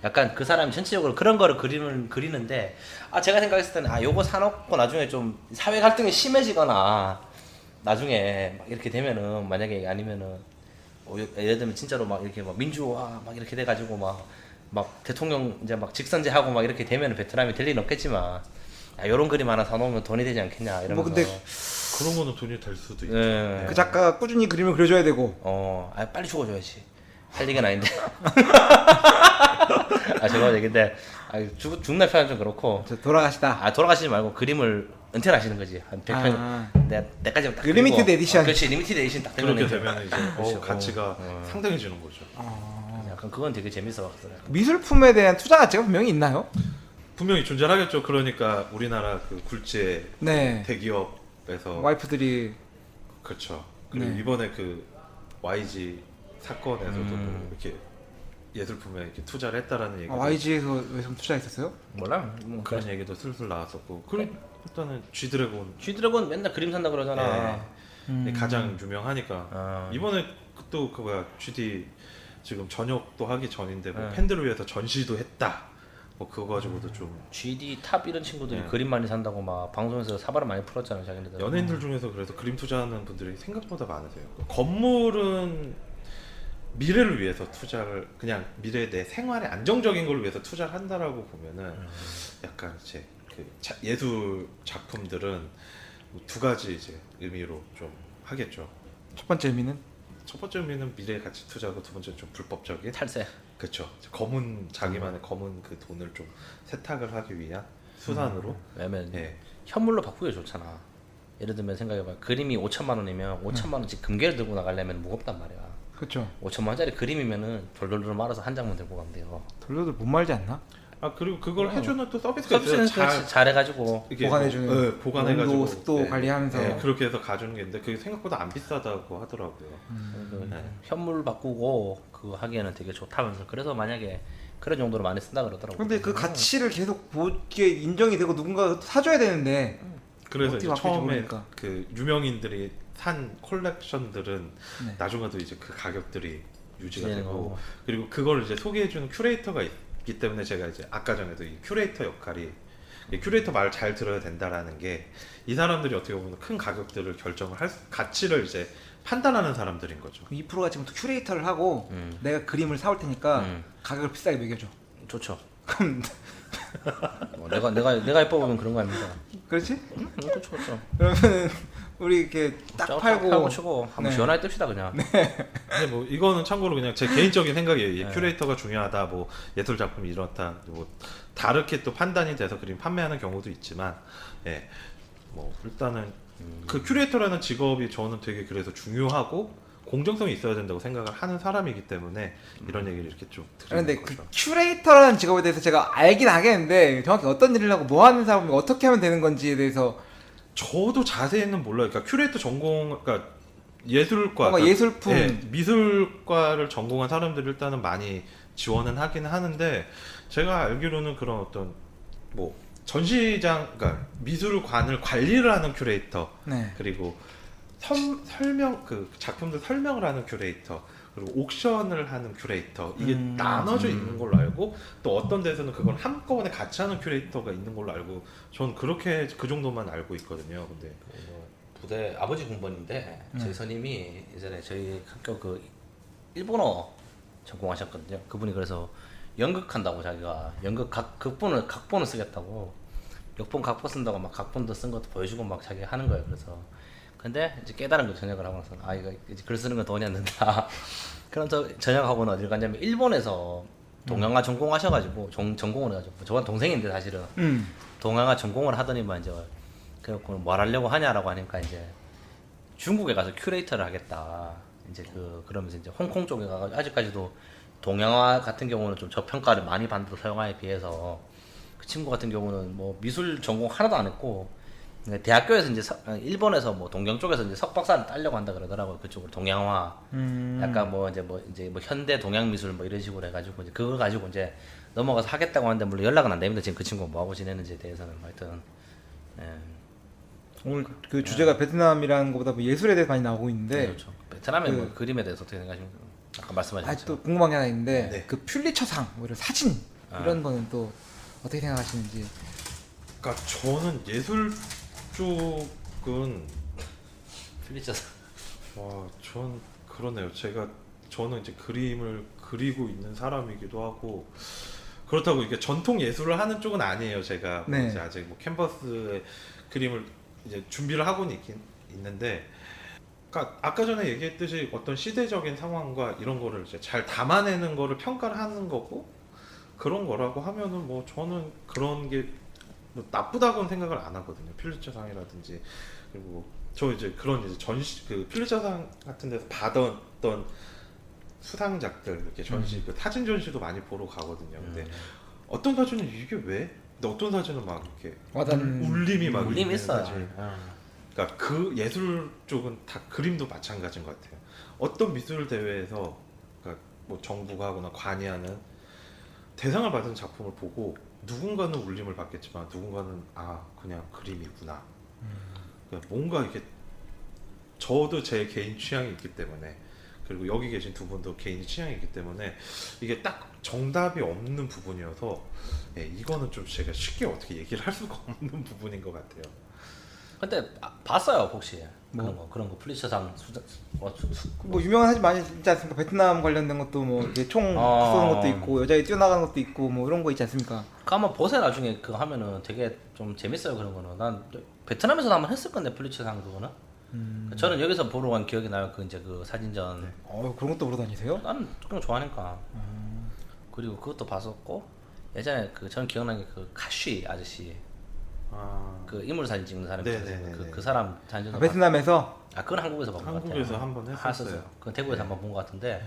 약간 그 사람이 전체적으로 그런 거를 그리는데 제가 생각했을 때는 요거 사놓고 나중에 좀 사회 갈등이 심해지거나 나중에 막 이렇게 되면은 만약에 아니면은 예를 들면 진짜로 막 이렇게 막 민주화 막 이렇게 돼가지고 막 대통령 이제 막 직선제하고 막 이렇게 되면은 베트남이 될 일은 없겠지만 요런 그림 하나 사놓으면 돈이 되지 않겠냐 이러면서. 뭐 근데 그런 거는 돈이 될 수도 있죠. 네. 그 작가가 꾸준히 그림을 그려줘야 되고. 빨리 죽어줘야지. 할 얘기는 아닌데. 제가 얘기인데 죽는 편은 좀 그렇고. 돌아가시다. 돌아가시지 말고 그림을 은퇴를 하시는 거지. 한 100편 내까지 딱. 그 리미티드 에디션. 그렇지 리미티드 에디션 딱 되면 그렇게 되면 이제 그렇죠. 가치가 상당해지는 거죠. 약간 그건 되게 재밌어. 미술품에 대한 투자 가치가 분명히 있나요? 분명히 존재하겠죠. 그러니까 우리나라 그 굴지의 네. 대기업에서 와이프들이 그렇죠. 그리고 네. 이번에 그 YG 사건에서도 뭐 이렇게 예술품에 이렇게 투자를 했다라는 얘기도 YG에서 왜 좀 투자했었어요? 몰라. 그런 얘기도 슬슬 나왔었고. 그리고 일단은 G드래곤 맨날 그림 산다 그러잖아. 가장 유명하니까 이번에 또 그 뭐야 GD 지금 전역도 하기 전인데 뭐 팬들을 위해서 전시도 했다. 뭐 그거 가지고도 좀 GD 탑 이런 친구들이 그림 많이 산다고 막 방송에서 사발을 많이 풀었잖아요, 자기네들. 연예인들 중에서 그래서 그림 투자하는 분들이 생각보다 많으세요. 건물은 미래를 위해서 투자를 그냥 미래 내 생활의 안정적인 걸 위해서 투자를 한다라고 보면은 약간 이제 그 예술 작품들은 두 가지 이제 의미로 좀 하겠죠. 첫 번째 의미는 첫 번째 의미는 미래 가치 투자고 두 번째 좀 불법적인 탈세. 그렇죠. 검은 자기만의 검은 그 돈을 좀 세탁을 하기 위한 수단으로. 왜냐면 예. 현물로 바꾸기 좋잖아. 예를 들면 생각해봐. 그림이 5천만 원이면 5천만 원씩 금괴를 들고 나가려면 무겁단 말이야. 그렇죠. 5천만 원짜리 그림이면은 돌돌돌 말아서 한 장만 들고 가면 돼요. 돌려도 못 말지 않나? 아 그리고 그걸 해주는 또 서비스가 서비스는 있어요. 잘해가지고 이게 보관해주는 네, 보관해가지고 온도, 습도 네. 관리하면서. 네, 그렇게 해서 가주는 게 있는데 그게 생각보다 안 비싸다고 하더라고요. 그 네. 현물 바꾸고 그거 하기에는 되게 좋다면서. 그래서 만약에 그런 정도로 많이 쓴다 그러더라고. 근데 그 가치를 계속 보게 인정이 되고 누군가가 사줘야 되는데 그래서 어떻게 이제 바꿀지 처음에 모르니까. 그 유명인들이 산 콜렉션들은 네. 나중에도 이제 그 가격들이 유지가 되는 되고 거고. 그리고 그걸 이제 소개해주는 큐레이터가 있기 때문에 제가 이제 아까 전에도 이 큐레이터 역할이 이 큐레이터 말을 잘 들어야 된다라는 게 이 사람들이 어떻게 보면 큰 가격들을 결정을 할 가치를 이제 판단하는 사람들인 거죠. 2%가 지금부터 큐레이터를 하고 내가 그림을 사올 테니까 가격을 비싸게 매겨줘. 좋죠. 그럼 내가 예뻐 보면 그런 거 아닙니까? 그렇지? 그렇죠, 그렇죠. 그러면 우리 이렇게 딱 팔고 치고 한번 네. 시원하게 뜹시다 그냥. 근데 뭐 이거는 참고로 그냥 제 개인적인 생각이에요. 이 큐레이터가 중요하다, 뭐 예술 작품이 이렇다, 뭐 다르게 또 판단이 돼서 그림 판매하는 경우도 있지만, 예, 뭐 일단은 그 큐레이터라는 직업이 저는 되게 그래서 중요하고 공정성이 있어야 된다고 생각을 하는 사람이기 때문에 이런 얘기를 이렇게 좀 드리는 근데 그 거죠. 큐레이터라는 직업에 대해서 제가 알긴 하겠는데 정확히 어떤 일을 하고 뭐 하는 사람이 어떻게 하면 되는 건지에 대해서 저도 자세히는 몰라요. 그러니까 큐레이터 전공, 그러니까 예술과, 뭔가 그러니까 예술품. 예, 미술과를 전공한 사람들이 일단은 많이 지원은 하기는 하는데 제가 알기로는 그런 어떤 뭐 전시장, 그러니까 미술관을 관리를 하는 큐레이터, 네. 그리고 설명 그 작품들 설명을 하는 큐레이터, 그리고 옥션을 하는 큐레이터, 이게 나눠져 있는 걸로 알고 또 어떤 데서는 그걸 한꺼번에 같이 하는 큐레이터가 있는 걸로 알고 전 그렇게 그 정도만 알고 있거든요. 근데 부대 아버지 공무원인데 저희 선임이 예전에 저희 학교 그 일본어 전공하셨거든요. 그분이 그래서 연극한다고 자기가 연극 각본을 쓰겠다고 역본 각본 쓴다고 막 각본도 쓴 것도 보여주고 막 자기 하는 거예요. 그래서 근데 이제 깨달은 거 전역을 하고 나서 아 이거 이제 글 쓰는 건 돈이 안 된다. 그럼 저 전역하고는 어딜 갔냐면 일본에서 동양화 전공하셔가지고 전공을 해가지고 저건 동생인데 사실은 동양화 전공을 하더니만 이제 그래갖고 뭘 하려고 하냐라고 하니까 이제 중국에 가서 큐레이터를 하겠다. 이제 그러면서 이제 홍콩 쪽에 가가지고 아직까지도 동양화 같은 경우는 좀 저평가를 많이 받는 서양화에 비해서 그 친구 같은 경우는 뭐 미술 전공 하나도 안 했고 대학교에서 이제 일본에서 뭐 동경 쪽에서 이제 석박사를 따려고 한다 그러더라고요. 그쪽으로 동양화 약간 뭐 현대 동양 미술 뭐 이런 식으로 해가지고 이제 그걸 가지고 이제 넘어가서 하겠다고 하는데 물론 연락은 안 됩니다. 지금 그 친구가 뭐 하고 지내는지에 대해서는 하여튼 예. 오늘 그 주제가 베트남이라는 것보다 뭐 예술에 대해서 많이 나오고 있는데 네, 그렇죠. 베트남의 뭐 그림에 대해서 어떻게 생각하십니까? 아까 말씀하신 아직도 궁금한 게 하나 있는데 네. 그 퓰리처상 뭐 이런 사진 이런 거는 또 어떻게 생각하시는지. 그러니까 저는 예술 쪽은 필리처상 전 그러네요. 저는 이제 그림을 그리고 있는 사람이기도 하고 그렇다고 이게 전통 예술을 하는 쪽은 아니에요. 제가 뭐 네. 이제 아직 뭐 캔버스에 그림을 이제 준비를 하고는 있는데, 그러니까 아까 전에 얘기했듯이 어떤 시대적인 상황과 이런 거를 이제 잘 담아내는 거를 평가를 하는 거고 그런 거라고 하면은 뭐 저는 그런 게 뭐 나쁘다고는 생각을 안 하거든요. 퓰리처상이라든지 그리고 저 이제 그런 이제 전시 그 퓰리처상 같은 데서 받았던 수상작들 이렇게 전시 그 사진 전시도 많이 보러 가거든요. 근데 어떤 사진은 이게 왜? 근데 어떤 사진은 막 이렇게 와닿는 울림이 막 울림 있는 있어요. 사진. 그러니까 그 예술 쪽은 다 그림도 마찬가지인 것 같아요. 어떤 미술 대회에서 그러니까 뭐 정부가 하거나 관이 하는 대상을 받은 작품을 보고 누군가는 울림을 받겠지만 누군가는 그냥 그림이구나. 그러니까 뭔가 이게 저도 제 개인 취향이 있기 때문에 그리고 여기 계신 두 분도 개인 취향이 있기 때문에 이게 딱 정답이 없는 부분이어서 이거는 좀 제가 쉽게 어떻게 얘기를 할 수가 없는 부분인 것 같아요. 근데 봤어요 혹시 뭐? 그런 거 플리처상 수장 뭐 유명한 사진 많이 있지 않습니까? 베트남 관련된 것도 뭐 이렇게 총 쏘는 것도 있고 여자애 뛰어나가는 것도 있고 뭐 이런 거 있지 않습니까? 그 한번 보세요 나중에 그거 하면은 되게 좀 재밌어요 그런 거는. 난 베트남에서도 한번 했을 건데 플리처상 그거는. 저는 여기서 보러 간 기억이 나요. 그 이제 그 사진전. 그런 것도 보러 다니세요? 나는 그런 거 좋아하니까. 그리고 그것도 봤었고 예전에 그 저는 기억나는 게 그 카쉬 아저씨 그 인물 사진 찍는 사람 네네네네. 그 사람 사진전. 베트남에서 그건 한국에서 본 것 같아요. 한국에서 한번 했었어요. 그건 대구에서 한번 본 것 같은데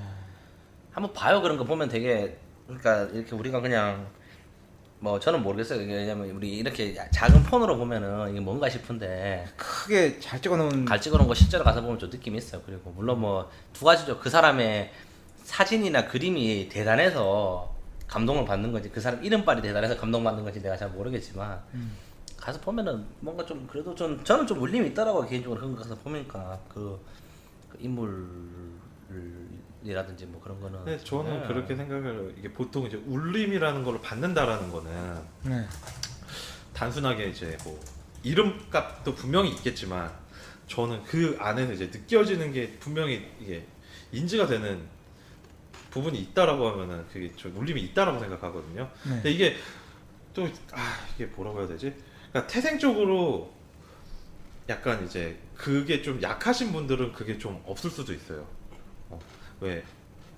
한번 봐요. 그런 거 보면 되게 그러니까 이렇게 우리가 그냥 뭐 저는 모르겠어요. 왜냐면 우리 이렇게 작은 폰으로 보면은 이게 뭔가 싶은데 크게 잘 찍어놓은 갈 찍어놓은 거 실제로 가서 보면 좀 느낌이 있어요. 그리고 물론 뭐 두 가지죠. 그 사람의 사진이나 그림이 대단해서 감동을 받는 건지 그 사람 이름빨이 대단해서 감동받는 건지 내가 잘 모르겠지만 가서 보면은 뭔가 좀 그래도 저는 좀 울림이 있더라고요. 개인적으로 그런 거 가서 보니까 그 인물이라든지 뭐 그런 거는. 네, 저는 그렇게 생각을 이게 보통 이제 울림이라는 걸 받는다라는 거는 네. 단순하게 이제 뭐 이름값도 분명히 있겠지만 저는 그 안에서 이제 느껴지는 게 분명히 이게 인지가 되는 부분이 있다라고 하면은 그게 좀 울림이 있다라고 생각하거든요. 네. 근데 이게 또 이게 뭐라고 해야 되지? 그러니까 태생적으로 약간 이제 그게 좀 약하신 분들은 그게 좀 없을 수도 있어요. 왜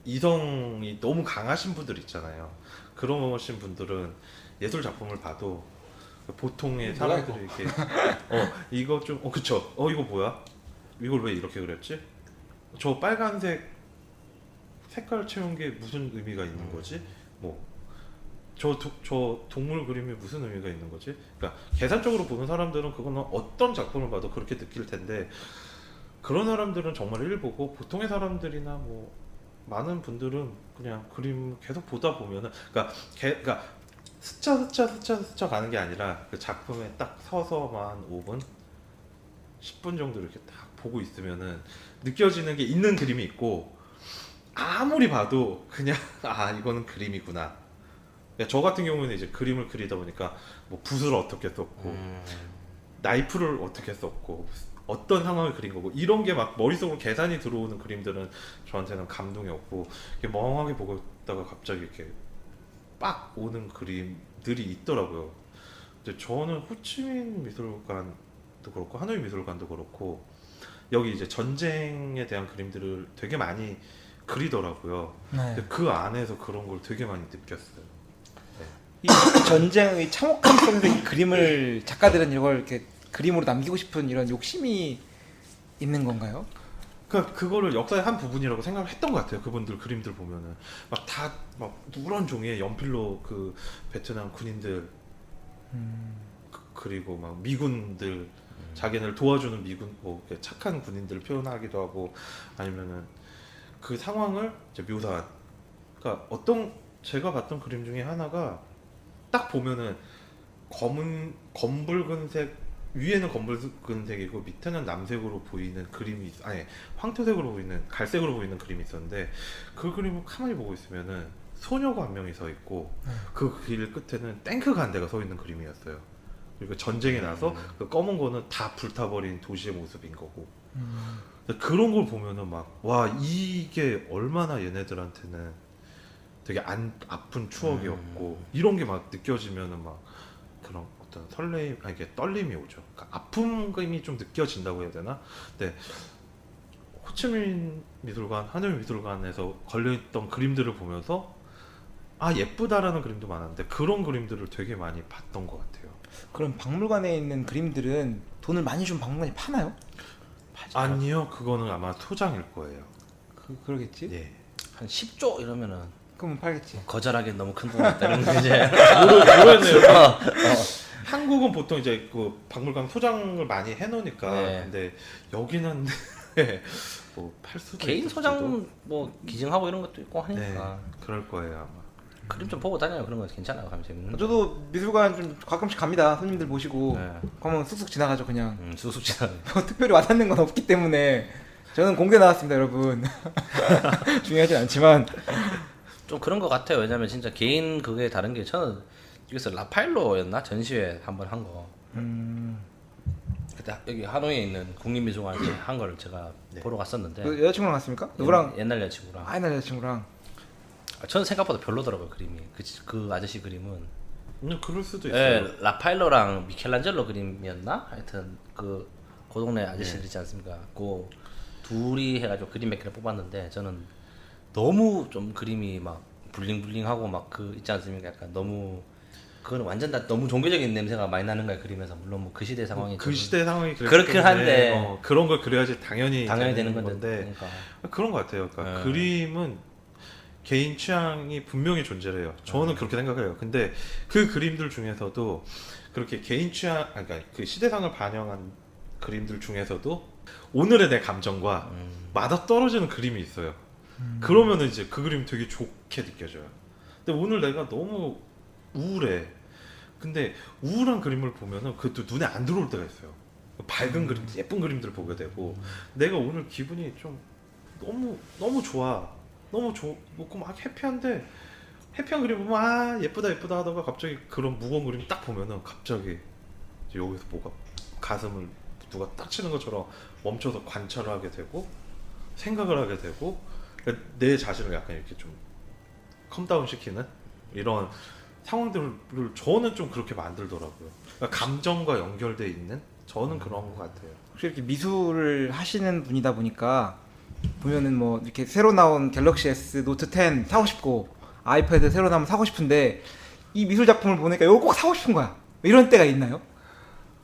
이성이 너무 강하신 분들 있잖아요. 그러신 분들은 예술 작품을 봐도 보통의 사람들이 이렇게 이거 좀 그쵸 이거 뭐야? 이걸 왜 이렇게 그렸지? 저 빨간색 색깔 채운 게 무슨 의미가 있는 거지? 뭐 저 동물 그림이 무슨 의미가 있는 거지? 그러니까 계산적으로 보는 사람들은 그거는 어떤 작품을 봐도 그렇게 느낄 텐데 그런 사람들은 정말 일보고 보통의 사람들이나 뭐 많은 분들은 그냥 그림 계속 보다 보면은 그러니까 스쳐 가는 게 아니라 그 작품에 딱 서서만 5분, 10분 정도 이렇게 딱 보고 있으면은 느껴지는 게 있는 그림이 있고 아무리 봐도 그냥 이거는 그림이구나. 그러니까 저 같은 경우는 이제 그림을 그리다 보니까 뭐 붓을 어떻게 썼고 나이프를 어떻게 썼고 어떤 상황을 그린 거고 이런 게 막 머릿속으로 계산이 들어오는 그림들은 저한테는 감동이 없고 이렇게 멍하게 보고 있다가 갑자기 이렇게 빡 오는 그림들이 있더라고요. 근데 저는 호치민 미술관도 그렇고 하노이 미술관도 그렇고 여기 이제 전쟁에 대한 그림들을 되게 많이 그리더라고요. 네. 근데 그 안에서 그런 걸 되게 많이 느꼈어요. 이 전쟁의 참혹함 속에서 이 그림을 작가들은 이걸 이렇게 그림으로 남기고 싶은 이런 욕심이 있는 건가요? 그러니까 그거를 역사의 한 부분이라고 생각을 했던 것 같아요. 그분들 그림들 보면은 막 다 막 누런 종이에 연필로 그 베트남 군인들 그리고 막 미군들 자기네를 도와주는 미군 뭐 착한 군인들 표현하기도 하고 아니면은 그 상황을 이제 묘사한. 그러니까 제가 봤던 그림 중에 하나가 딱 보면은 검붉은색 위에는 검붉은색이고 밑에는 남색으로 보이는 그림이 황토색으로 보이는 갈색으로 보이는 그림이 있었는데 그 그림을 가만히 보고 있으면은 소녀가 한 명이 서 있고 그 길 끝에는 탱크가 한 대가 서 있는 그림이었어요. 그리고 전쟁이 나서 그 검은 거는 다 불타버린 도시의 모습인 거고 그런 걸 보면은 와 이게 얼마나 얘네들한테는 되게 아픈 추억이었고 이런 게 막 느껴지면은 막 그런 어떤 설레임 이게 떨림이 오죠. 그러니까 아픔감이 좀 느껴진다고 해야 되나? 근데 호치민 미술관, 하노이 미술관에서 걸려있던 그림들을 보면서 예쁘다라는 그림도 많았는데 그런 그림들을 되게 많이 봤던 것 같아요. 그럼 박물관에 있는 그림들은 돈을 많이 준 박물관이 파나요? 아니요, 그거는 아마 소장일 거예요. 그러겠지? 예. 한 10조 이러면은 그러면 팔겠지. 거절하기 너무 큰 돈이 있다는 거 이제 모르겠네요. 한국은 보통 이제 그 박물관 소장을 많이 해놓으니까 네. 근데 여기는 뭐 팔 수도 개인 있을지도. 소장 뭐 기증하고 이런 것도 있고 하니까 네, 그럴 거예요 아마. 그림 좀 보고 다녀요. 그런 거 괜찮아요. 가면 재밌는. 저도 미술관 좀 가끔씩 갑니다. 손님들 모시고 네. 그러면 쑥쑥 지나가죠 그냥. 쑥쑥 지나가. 뭐 특별히 와닿는 건 없기 때문에 저는 공개 나왔습니다 여러분. 중요하진 않지만 좀 그런 거 같아요. 왜냐면 진짜 개인 그게 다른 게 저는 여기서 라파엘로였나 전시회 한번 한 거. 그때 여기 하노이에 있는 국립미술관에 한 걸 제가 네. 보러 갔었는데 그 여자친구랑 갔습니까? 누구랑? 옛날 여자친구랑. 아, 옛날 여자친구랑. 저는 생각보다 별로더라고요 그림이. 그 아저씨 그림은. 그럴 수도 있어요. 예, 라파엘로랑 미켈란젤로 그림이었나? 하여튼 그 동네 아저씨들 있지 않습니까? 그 둘이 해가지고 그림 몇 개를 뽑았는데 저는 너무 좀 그림이 막 블링블링하고 막 그 있지 않습니까? 약간 너무 그거는 완전 다 너무 종교적인 냄새가 많이 나는 거야 그림에서. 물론 뭐 그 시대 상황이 그 시대 상황이 그렇긴 한데 그런 걸 그려야지 당연히 되는 건데 건데. 그러니까. 그런 것 같아요. 그러니까 그림은 개인 취향이 분명히 존재해요. 저는 그렇게 생각해요. 근데 그 그림들 중에서도 그렇게 개인 취향, 그러니까 그 시대상을 반영한 그림들 중에서도 오늘의 내 감정과 맞아 떨어지는 그림이 있어요. 그러면은 이제 그 그림 되게 좋게 느껴져요. 근데 오늘 내가 너무 우울해. 근데 우울한 그림을 보면은 그것도 눈에 안 들어올 때가 있어요. 밝은 그림, 예쁜 그림들을 보게 되고 내가 오늘 기분이 좀 너무 좋아. 너무 좋고 막 해피한데 해피한 그림 보면 아 예쁘다 하다가 갑자기 그런 무거운 그림 딱 보면은 갑자기 이제 여기서 뭐가 가슴을 누가 딱 치는 것처럼 멈춰서 관찰을 하게 되고 생각을 하게 되고 그러니까 내 자신을 약간 이렇게 좀 컴다운 시키는 이런 상황들을 저는 좀 그렇게 만들더라고요. 그러니까 감정과 연결돼 있는 저는 그런 것 같아요. 혹시 이렇게 미술을 하시는 분이다 보니까 보면은 뭐 이렇게 새로 나온 갤럭시 S 노트 10 사고 싶고 아이패드 새로 나오면 사고 싶은데 이 미술 작품을 보니까 이거 꼭 사고 싶은 거야. 이런 때가 있나요?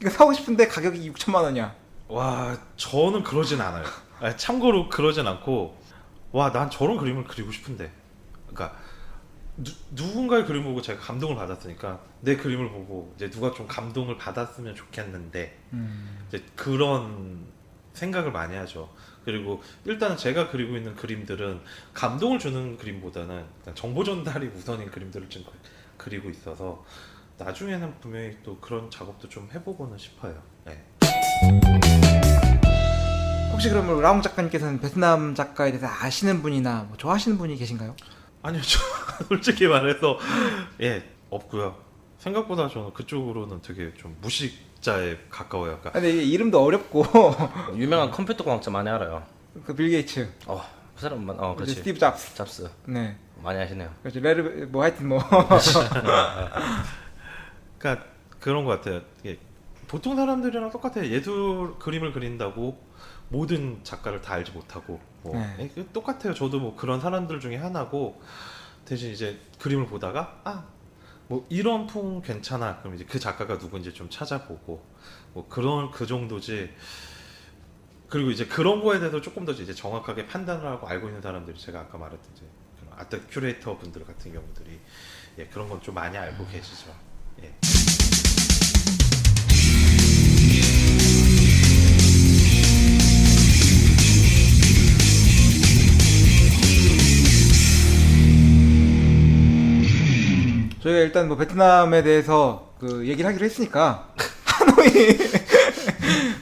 이거 사고 싶은데 가격이 6천만 원이야. 와 저는 그러진 않아요. 아니, 참고로 그러진 않고 와 난 저런 그림을 그리고 싶은데 그러니까 누군가의 그림을 보고 제가 감동을 받았으니까 내 그림을 보고 이제 누가 좀 감동을 받았으면 좋겠는데 이제 그런 생각을 많이 하죠. 그리고 일단은 제가 그리고 있는 그림들은 감동을 주는 그림보다는 그냥 정보 전달이 우선인 그림들을 지금 그리고 있어서 나중에는 분명히 또 그런 작업도 좀 해보고는 싶어요. 네. 혹시 그러면 라옹 작가님께서는 베트남 작가에 대해서 아시는 분이나 뭐 좋아하시는 분이 계신가요? 아니요, 저 솔직히 말해서 예 없고요. 생각보다 저는 그쪽으로는 되게 좀 무식자에 가까워요. 약간. 근데 이게 이름도 어렵고 유명한 컴퓨터 과학자 많이 알아요. 그 빌 게이츠, 그 사람만 그렇지. 스티브 잡스, 잡스 네, 많이 하시네요. 그렇죠. 레르 뭐 하여튼 뭐 그러니까 그런 것 같아요. 이게 보통 사람들이랑 똑같아요. 예술 그림을 그린다고 모든 작가를 다 알지 못하고 뭐 네. 똑같아요. 저도 뭐 그런 사람들 중에 하나고 대신 이제 그림을 보다가 뭐 이런 풍 괜찮아. 그럼 이제 그 작가가 누군지 좀 찾아보고 뭐 그런 그 정도지. 그리고 이제 그런 거에 대해서 조금 더 이제 정확하게 판단을 하고 알고 있는 사람들이 제가 아까 말했던 이제 그런 아트 큐레이터 분들 같은 경우들이 예, 그런 건 좀 많이 알고 계시죠. 예. 저희가 일단 뭐 베트남에 대해서 그 얘기를 하기로 했으니까 하노이,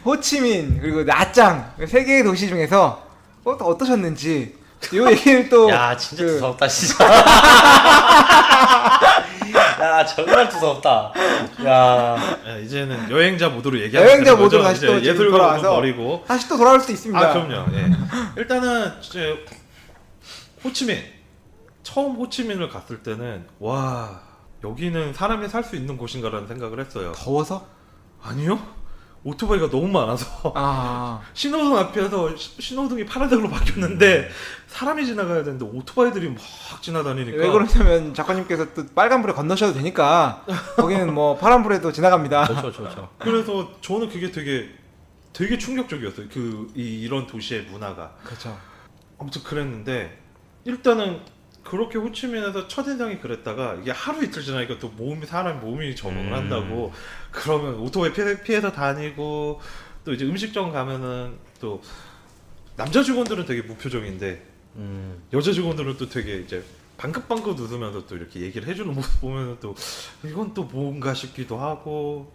호치민 그리고 나짱 세 개의 도시 중에서 어떠셨는지 이 얘기를 또 야 진짜 두서없다 진짜. 야 정말 두서없다. 야 예, 이제는 여행자 모드로 얘기하는 여행자 모드로 다시 또 예술가로 돌아와서 버리고 다시 또 돌아올 수 있습니다. 그럼요. 예. 일단은 이제 호치민 처음 호치민을 갔을 때는 와 여기는 사람이 살 수 있는 곳인가라는 생각을 했어요. 더워서? 아니요. 오토바이가 너무 많아서 아 신호등 앞에서 신호등이 파란색으로 바뀌었는데 사람이 지나가야 되는데 오토바이들이 막 지나다니니까 왜 그러냐면 작가님께서 또 빨간불에 건너셔도 되니까 거기는 뭐 파란불에도 지나갑니다. 좋죠. 그래서 저는 그게 되게 충격적이었어요. 이런 도시의 문화가. 그렇죠. 아무튼 그랬는데 일단은 그렇게 호치민에서 첫인상이 그랬다가 이게 하루 이틀 지나니까 또 사람 몸이 적응을 한다고 그러면 오토바이 피해서 다니고 또 이제 음식점 가면은 또 남자 직원들은 되게 무표정인데 여자 직원들은 또 되게 이제 방긋방긋 웃으면서 또 이렇게 얘기를 해주는 모습 보면 또 이건 또 뭔가 싶기도 하고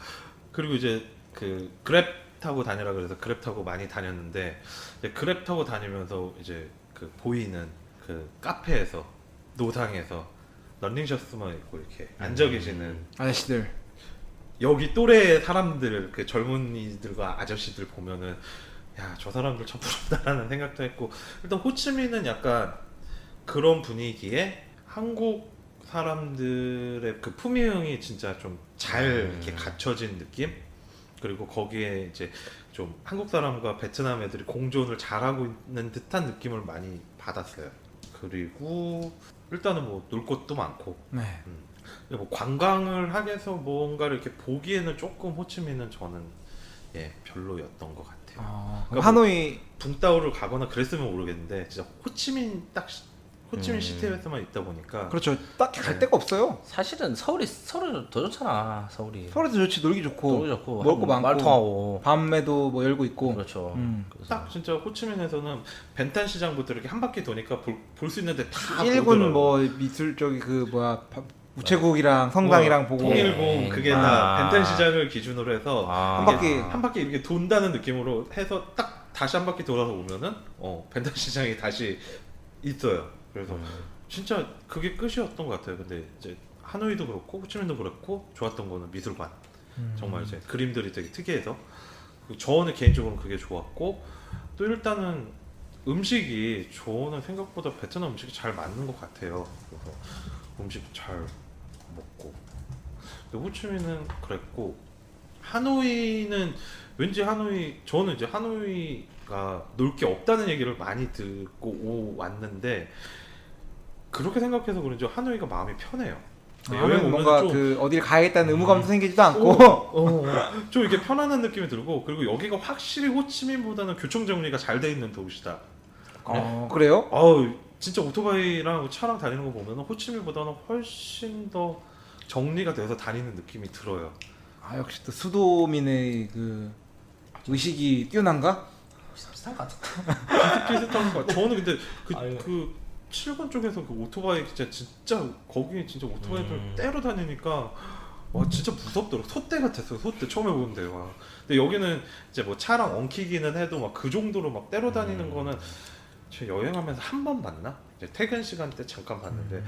그리고 이제 그 그랩 타고 다니라 그래서 그랩 타고 많이 다녔는데 그랩 타고 다니면서 이제 그 보이는 그 카페에서 노상에서 런닝셔츠만 입고 이렇게 앉아 계시는 아저씨들 여기 또래 사람들 그 젊은이들과 아저씨들 보면은 야 저 사람들 참 부럽다라는 생각도 했고 일단 호치민은 약간 그런 분위기에 한국 사람들의 그 품위형이 진짜 좀 잘 이렇게 갖춰진 느낌 그리고 거기에 이제 좀 한국 사람과 베트남 애들이 공존을 잘하고 있는 듯한 느낌을 많이 받았어요. 그리고 일단은 뭐 놀 곳도 많고 네. 뭐 관광을 하기 위해서 뭔가를 이렇게 보기에는 조금 호치민은 저는 예 별로였던 것 같아요. 그럼 그러니까 하노이 붕따오를 가거나 그랬으면 모르겠는데 진짜 호치민 호치민 시티에서만 있다 보니까 그렇죠. 딱히 갈 데가 없어요. 사실은 서울이 더 좋잖아. 서울이. 서울에도 좋지 놀기 좋고 놀기 좋고 먹을 거 많고 말통하고. 밤에도 뭐 열고 있고. 그렇죠. 그래서 딱 진짜 호치민에서는 벤탄 시장부터 이렇게 한 바퀴 도니까 볼 수 있는데 다 일군 보더라고요. 뭐 미술 저기 그 뭐야 우체국이랑 성당이랑 보고 통일궁 그게 다 벤탄 시장을 기준으로 해서 아. 한 바퀴 이렇게 돈다는 느낌으로 해서 딱 다시 한 바퀴 돌아서 오면은 벤탄 시장이 다시 있어요. 그래서 진짜 그게 끝이었던 것 같아요. 근데 이제 하노이도 그렇고 호치민도 그렇고 좋았던 거는 미술관. 정말 이제 그림들이 되게 특이해서 저는 개인적으로 그게 좋았고 또 일단은 음식이 저는 생각보다 베트남 음식이 잘 맞는 것 같아요. 그래서 음식 잘 먹고 근데 호치민은 그랬고 하노이는 왠지 저는 이제 하노이가 놀 게 없다는 얘기를 많이 듣고 왔는데 그렇게 생각해서 그런지 하노이가 마음이 편해요. 하면 뭔가 그 어딜 가야겠다는 의무감도 생기지도 않고 좀 이렇게 편안한 느낌이 들고 그리고 여기가 확실히 호치민보다는 교통 정리가 잘 돼 있는 도시다. 그래요? 아우 진짜 오토바이랑 차랑 다니는 거 보면 호치민보다는 훨씬 더 정리가 돼서 다니는 느낌이 들어요. 역시 또 수도민의 그 의식이 뛰어난가? 비슷한 것 같아. 비슷한 거. 저는 근데 아유. 그 7번 쪽에서 그 오토바이 진짜 거기 진짜 오토바이들 때려 다니니까 와 진짜 무섭더라고. 소떼 같았어요. 소떼 처음에 보는데 와. 근데 여기는 이제 뭐 차랑 엉키기는 해도 막 그 정도로 막 때려 다니는 거는 제가 여행하면서 한 번 봤나? 이제 퇴근 시간 때 잠깐 봤는데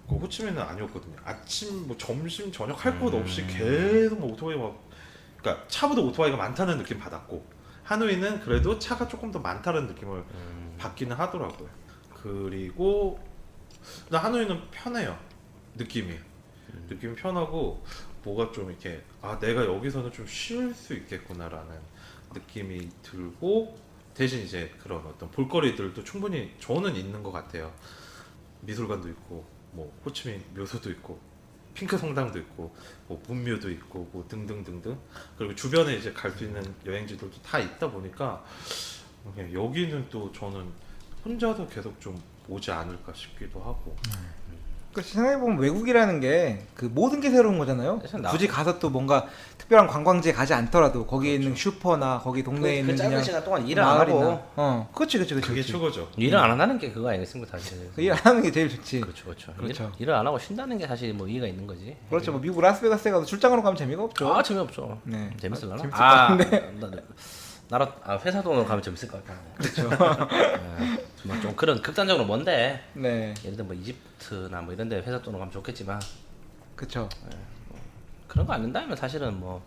그 호치민은 아니었거든요. 아침 뭐 점심 저녁 할 것 없이 계속 뭐 오토바이 그러니까 차보다 오토바이가 많다는 느낌 받았고 하노이는 그래도 차가 조금 더 많다는 느낌을 받기는 하더라고요. 그리고 근데 하노이는 편해요. 느낌이 편하고 뭐가 좀 이렇게 내가 여기서는 좀 쉴 수 있겠구나라는 느낌이 들고 대신 이제 그런 어떤 볼거리들도 충분히 저는 있는 것 같아요. 미술관도 있고 뭐 호치민 묘소도 있고 핑크 성당도 있고 뭐 문묘도 있고 뭐 등등등등 그리고 주변에 이제 갈 수 있는 여행지들도 다 있다 보니까 여기는 또 저는 혼자서 계속 좀 오지 않을까 싶기도 하고. 그러니까 생각해보면 외국이라는 게 그 모든 게 새로운 거잖아요. 굳이 가서 또 뭔가 특별한 관광지에 가지 않더라도 거기에 있는 슈퍼나 거기 동네에 있는 짧은 그냥 시간 동안 일을 안 하고 그렇지. 그게 최고죠. 일을 안 한다는 게 그거 아니겠습니까 사실. 일 안 하는 게 제일 좋지. 그렇죠. 일을 안 하고 쉰다는 게 사실 뭐 이의가 있는 거지. 그렇죠. 뭐 미국 라스베가스에 가서 출장으로 가면 재미가 없죠. 재미없죠. 네. 재밌을라나? 재밌을 것 같은데. 회사 돈으로 가면 재밌을 것 같아. 그렇죠. 좀 그런 극단적으로 뭔데 네. 예를 들어 뭐 이집트나 뭐 이런데 회사 돈으로 가면 좋겠지만 그렇죠. 그런 거 안 된다면 사실은 뭐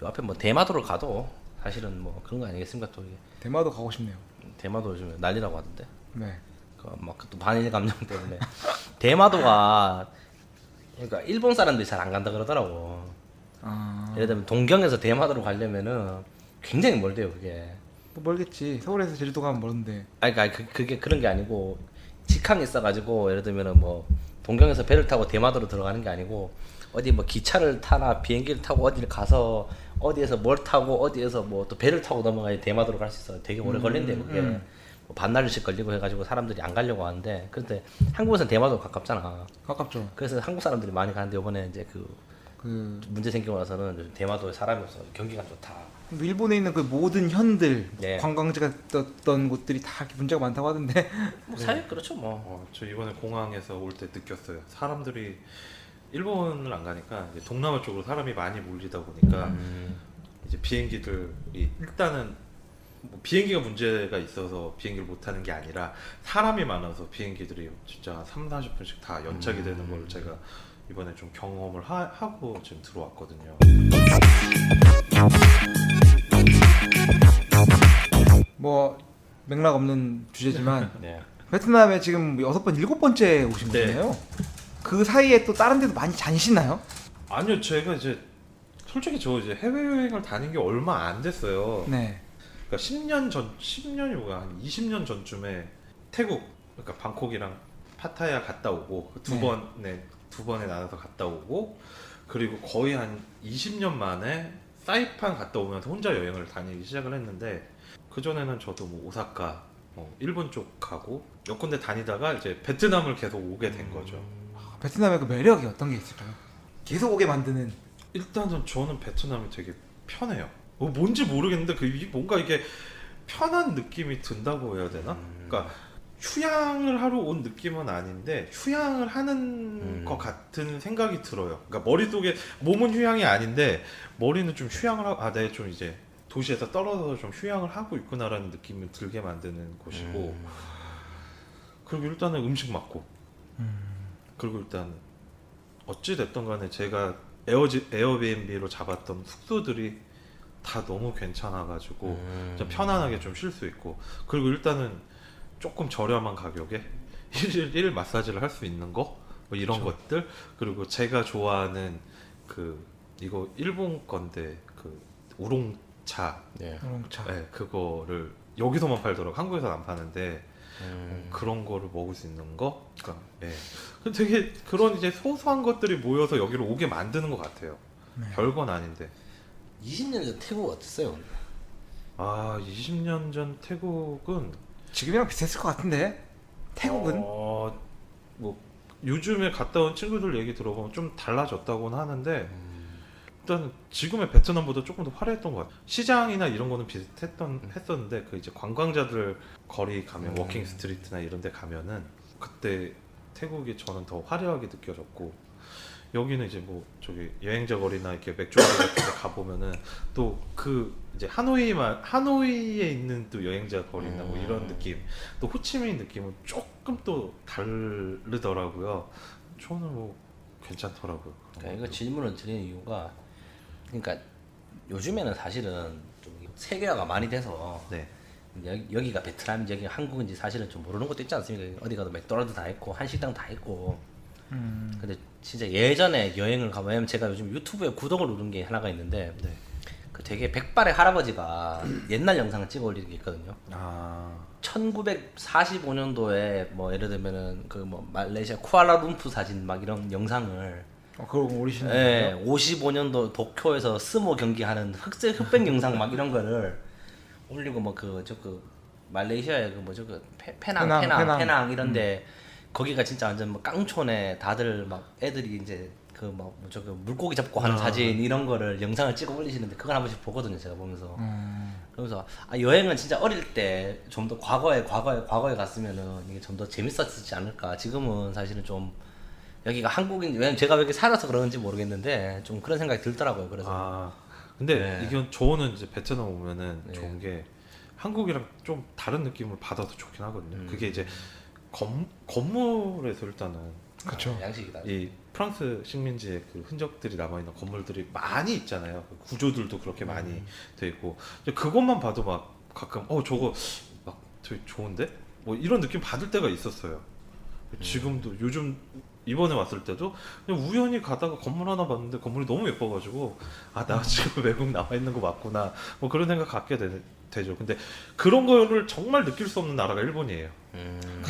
요 앞에 뭐 대마도를 가도 사실은 뭐 그런 거 아니겠습니까 또 이게 대마도 가고 싶네요. 대마도 요즘에 난리라고 하던데. 네. 그막또 반일 감정 때문에 대마도가 그러니까 일본 사람들이 잘 안 간다 그러더라고. 예를 들면 동경에서 대마도로 가려면은 굉장히 멀대요 그게. 뭐 멀겠지. 서울에서 제주도 가면 멀는데. 그게 그런 게 아니고 직항이 있어가지고 예를 들면은 뭐 동경에서 배를 타고 대마도로 들어가는 게 아니고 어디 뭐 기차를 타나 비행기를 타고 어디를 가서 어디에서 뭘 타고 어디에서 뭐 또 배를 타고 넘어가야 대마도로 갈 수 있어. 되게 오래 걸린대 그게. 뭐 반나절씩 걸리고 해가지고 사람들이 안 가려고 하는데 그런데 한국에서는 대마도 가깝잖아. 가깝죠. 그래서 한국 사람들이 많이 가는데 이번에 이제 그 문제 생기고 나서는 요즘 대마도에 사람이 없어 경기가 좋다. 일본에 있는 그 모든 현들 네. 관광지가 떴던 곳들이 다 이렇게 문제가 많다고 하던데. 뭐 사실 그렇죠 뭐. 저 이번에 공항에서 올 때 느꼈어요. 사람들이 일본을 안 가니까 이제 동남아 쪽으로 사람이 많이 몰리다 보니까 이제 비행기들이 일단은 뭐 비행기가 문제가 있어서 비행기를 못 타는 게 아니라 사람이 많아서 비행기들이 진짜 3, 40분씩 다 연착이 되는 걸 제가 이번에 좀 경험을 하고 지금 들어왔거든요. 뭐 맥락 없는 주제지만 네. 베트남에 지금 6번, 7번째 오신 네. 거잖아요. 그 사이에 또 다른 데도 많이 다니시나요? 아니요, 제가 이제 솔직히 저 이제 해외여행을 다닌 게 얼마 안 됐어요. 네. 그러니까 10년이 뭐야, 한 20년 전쯤에 태국, 그러니까 방콕이랑 파타야 갔다 오고 네. 두 번에 나눠서 갔다 오고, 그리고 거의 한 20년 만에 사이판 갔다 오면서 혼자 여행을 다니기 시작을 했는데, 그 전에는 저도 뭐 오사카, 일본 쪽 가고 몇 군데 다니다가 이제 베트남을 계속 오게 된 거죠. 베트남의 그 매력이 어떤 게 있을까요? 계속 오게 만드는. 일단은 저는 베트남이 되게 편해요. 뭔지 모르겠는데 뭔가 이게 편한 느낌이 든다고 해야 되나? 그러니까 휴양을 하러 온 느낌은 아닌데 휴양을 하는 것 같은 생각이 들어요. 그러니까 머릿속에 몸은 휴양이 아닌데 머리는 좀 휴양을 하고 내가 좀 이제 도시에서 떨어져서 좀 휴양을 하고 있구나라는 느낌을 들게 만드는 곳이고, 그리고 일단은 음식 맞고, 그리고 일단 어찌 됐든 간에 제가 에어비앤비로 잡았던 숙소들이 다 너무 괜찮아가지고 좀 편안하게 좀 쉴 수 있고, 그리고 일단은 조금 저렴한 가격에 일 마사지를 할 수 있는 거, 뭐 이런 것들, 그리고 제가 좋아하는 이거 일본 건데 그 우롱차, 네. 우롱차. 네, 그거를 여기서만 팔더라고. 한국에서 안 파는데 그런 거를 먹을 수 있는 거. 그러니까 되게 그런 이제 소소한 것들이 모여서 여기로 오게 만드는 것 같아요. 네. 별건 아닌데. 20년 전 태국 어땠어요? 근데? 20년 전 태국은 지금이랑 비슷했을 것 같은데. 태국은? 뭐 요즘에 갔다 온 친구들 얘기 들어보면 좀 달라졌다고는 하는데, 일단 지금의 베트남보다 조금 더 화려했던 것 같아요. 시장이나 이런 거는 했었는데 그 이제 관광자들 거리 가면 워킹 스트리트나 이런 데 가면은 그때 태국이 저는 더 화려하게 느껴졌고, 여기는 이제 뭐 저기 여행자 거리나 이렇게 맥주 거리 같은 데 가보면은 또 이제 하노이에 있는 또 여행자 거리나 뭐 이런 느낌, 또 호치민 느낌은 조금 또 다르더라고요. 저는 뭐 괜찮더라고요. 그러니까 이거 질문을 드리는 이유가, 그러니까 요즘에는 사실은 좀 세계화가 많이 돼서 네. 여기가 베트남인지 여기가 한국인지 사실은 좀 모르는 것도 있지 않습니까? 어디 가도 맥도날드 다 있고 한식당 다 있고. 근데 진짜 예전에 여행을 가면, 왜냐면 제가 요즘 유튜브에 구독을 누른 게 하나가 있는데 그 되게 백발의 할아버지가 옛날 영상을 찍어 올리는 게 있거든요. 1945년도에 뭐 예를 들면은 그 뭐 말레이시아 쿠알라룸푸 사진 막 이런 영상을, 그걸 오리시는 예, 거예요? 55년도 도쿄에서 스모 경기하는 흑백 영상 막 이런 거를 올리고, 뭐 말레이시아의 페낭 이런데 거기가 진짜 완전 뭐 깡촌에 다들 막 애들이 이제 물고기 잡고 하는 사진 이런 거를 영상을 찍어 올리시는데, 그걸 한 번씩 보거든요, 제가 보면서. 그러면서 여행은 진짜 어릴 때 좀 더 과거에 갔으면은 이게 좀 더 재밌었지 않을까. 지금은 사실은 좀 여기가 한국인, 왜냐면 제가 여기 살아서 그런지 모르겠는데 좀 그런 생각이 들더라고요. 그래서 근데 네. 이건 저는 이제 베트남 오면은 네. 좋은 게 한국이랑 좀 다른 느낌을 받아서 좋긴 하거든요. 그게 이제 건물에서 일단은 그렇죠. 양식이다. 이 프랑스 식민지의 그 흔적들이 남아있는 건물들이 많이 있잖아요. 그 구조들도 그렇게 많이 돼 있고, 그것만 봐도 막 가끔 저거 막 되게 좋은데? 뭐 이런 느낌 받을 때가 있었어요. 지금도 요즘 이번에 왔을 때도 그냥 우연히 가다가 건물 하나 봤는데 건물이 너무 예뻐가지고 나 지금 외국 나와 있는 거 맞구나, 뭐 그런 생각 갖게 되죠. 근데 그런 거를 정말 느낄 수 없는 나라가 일본이에요.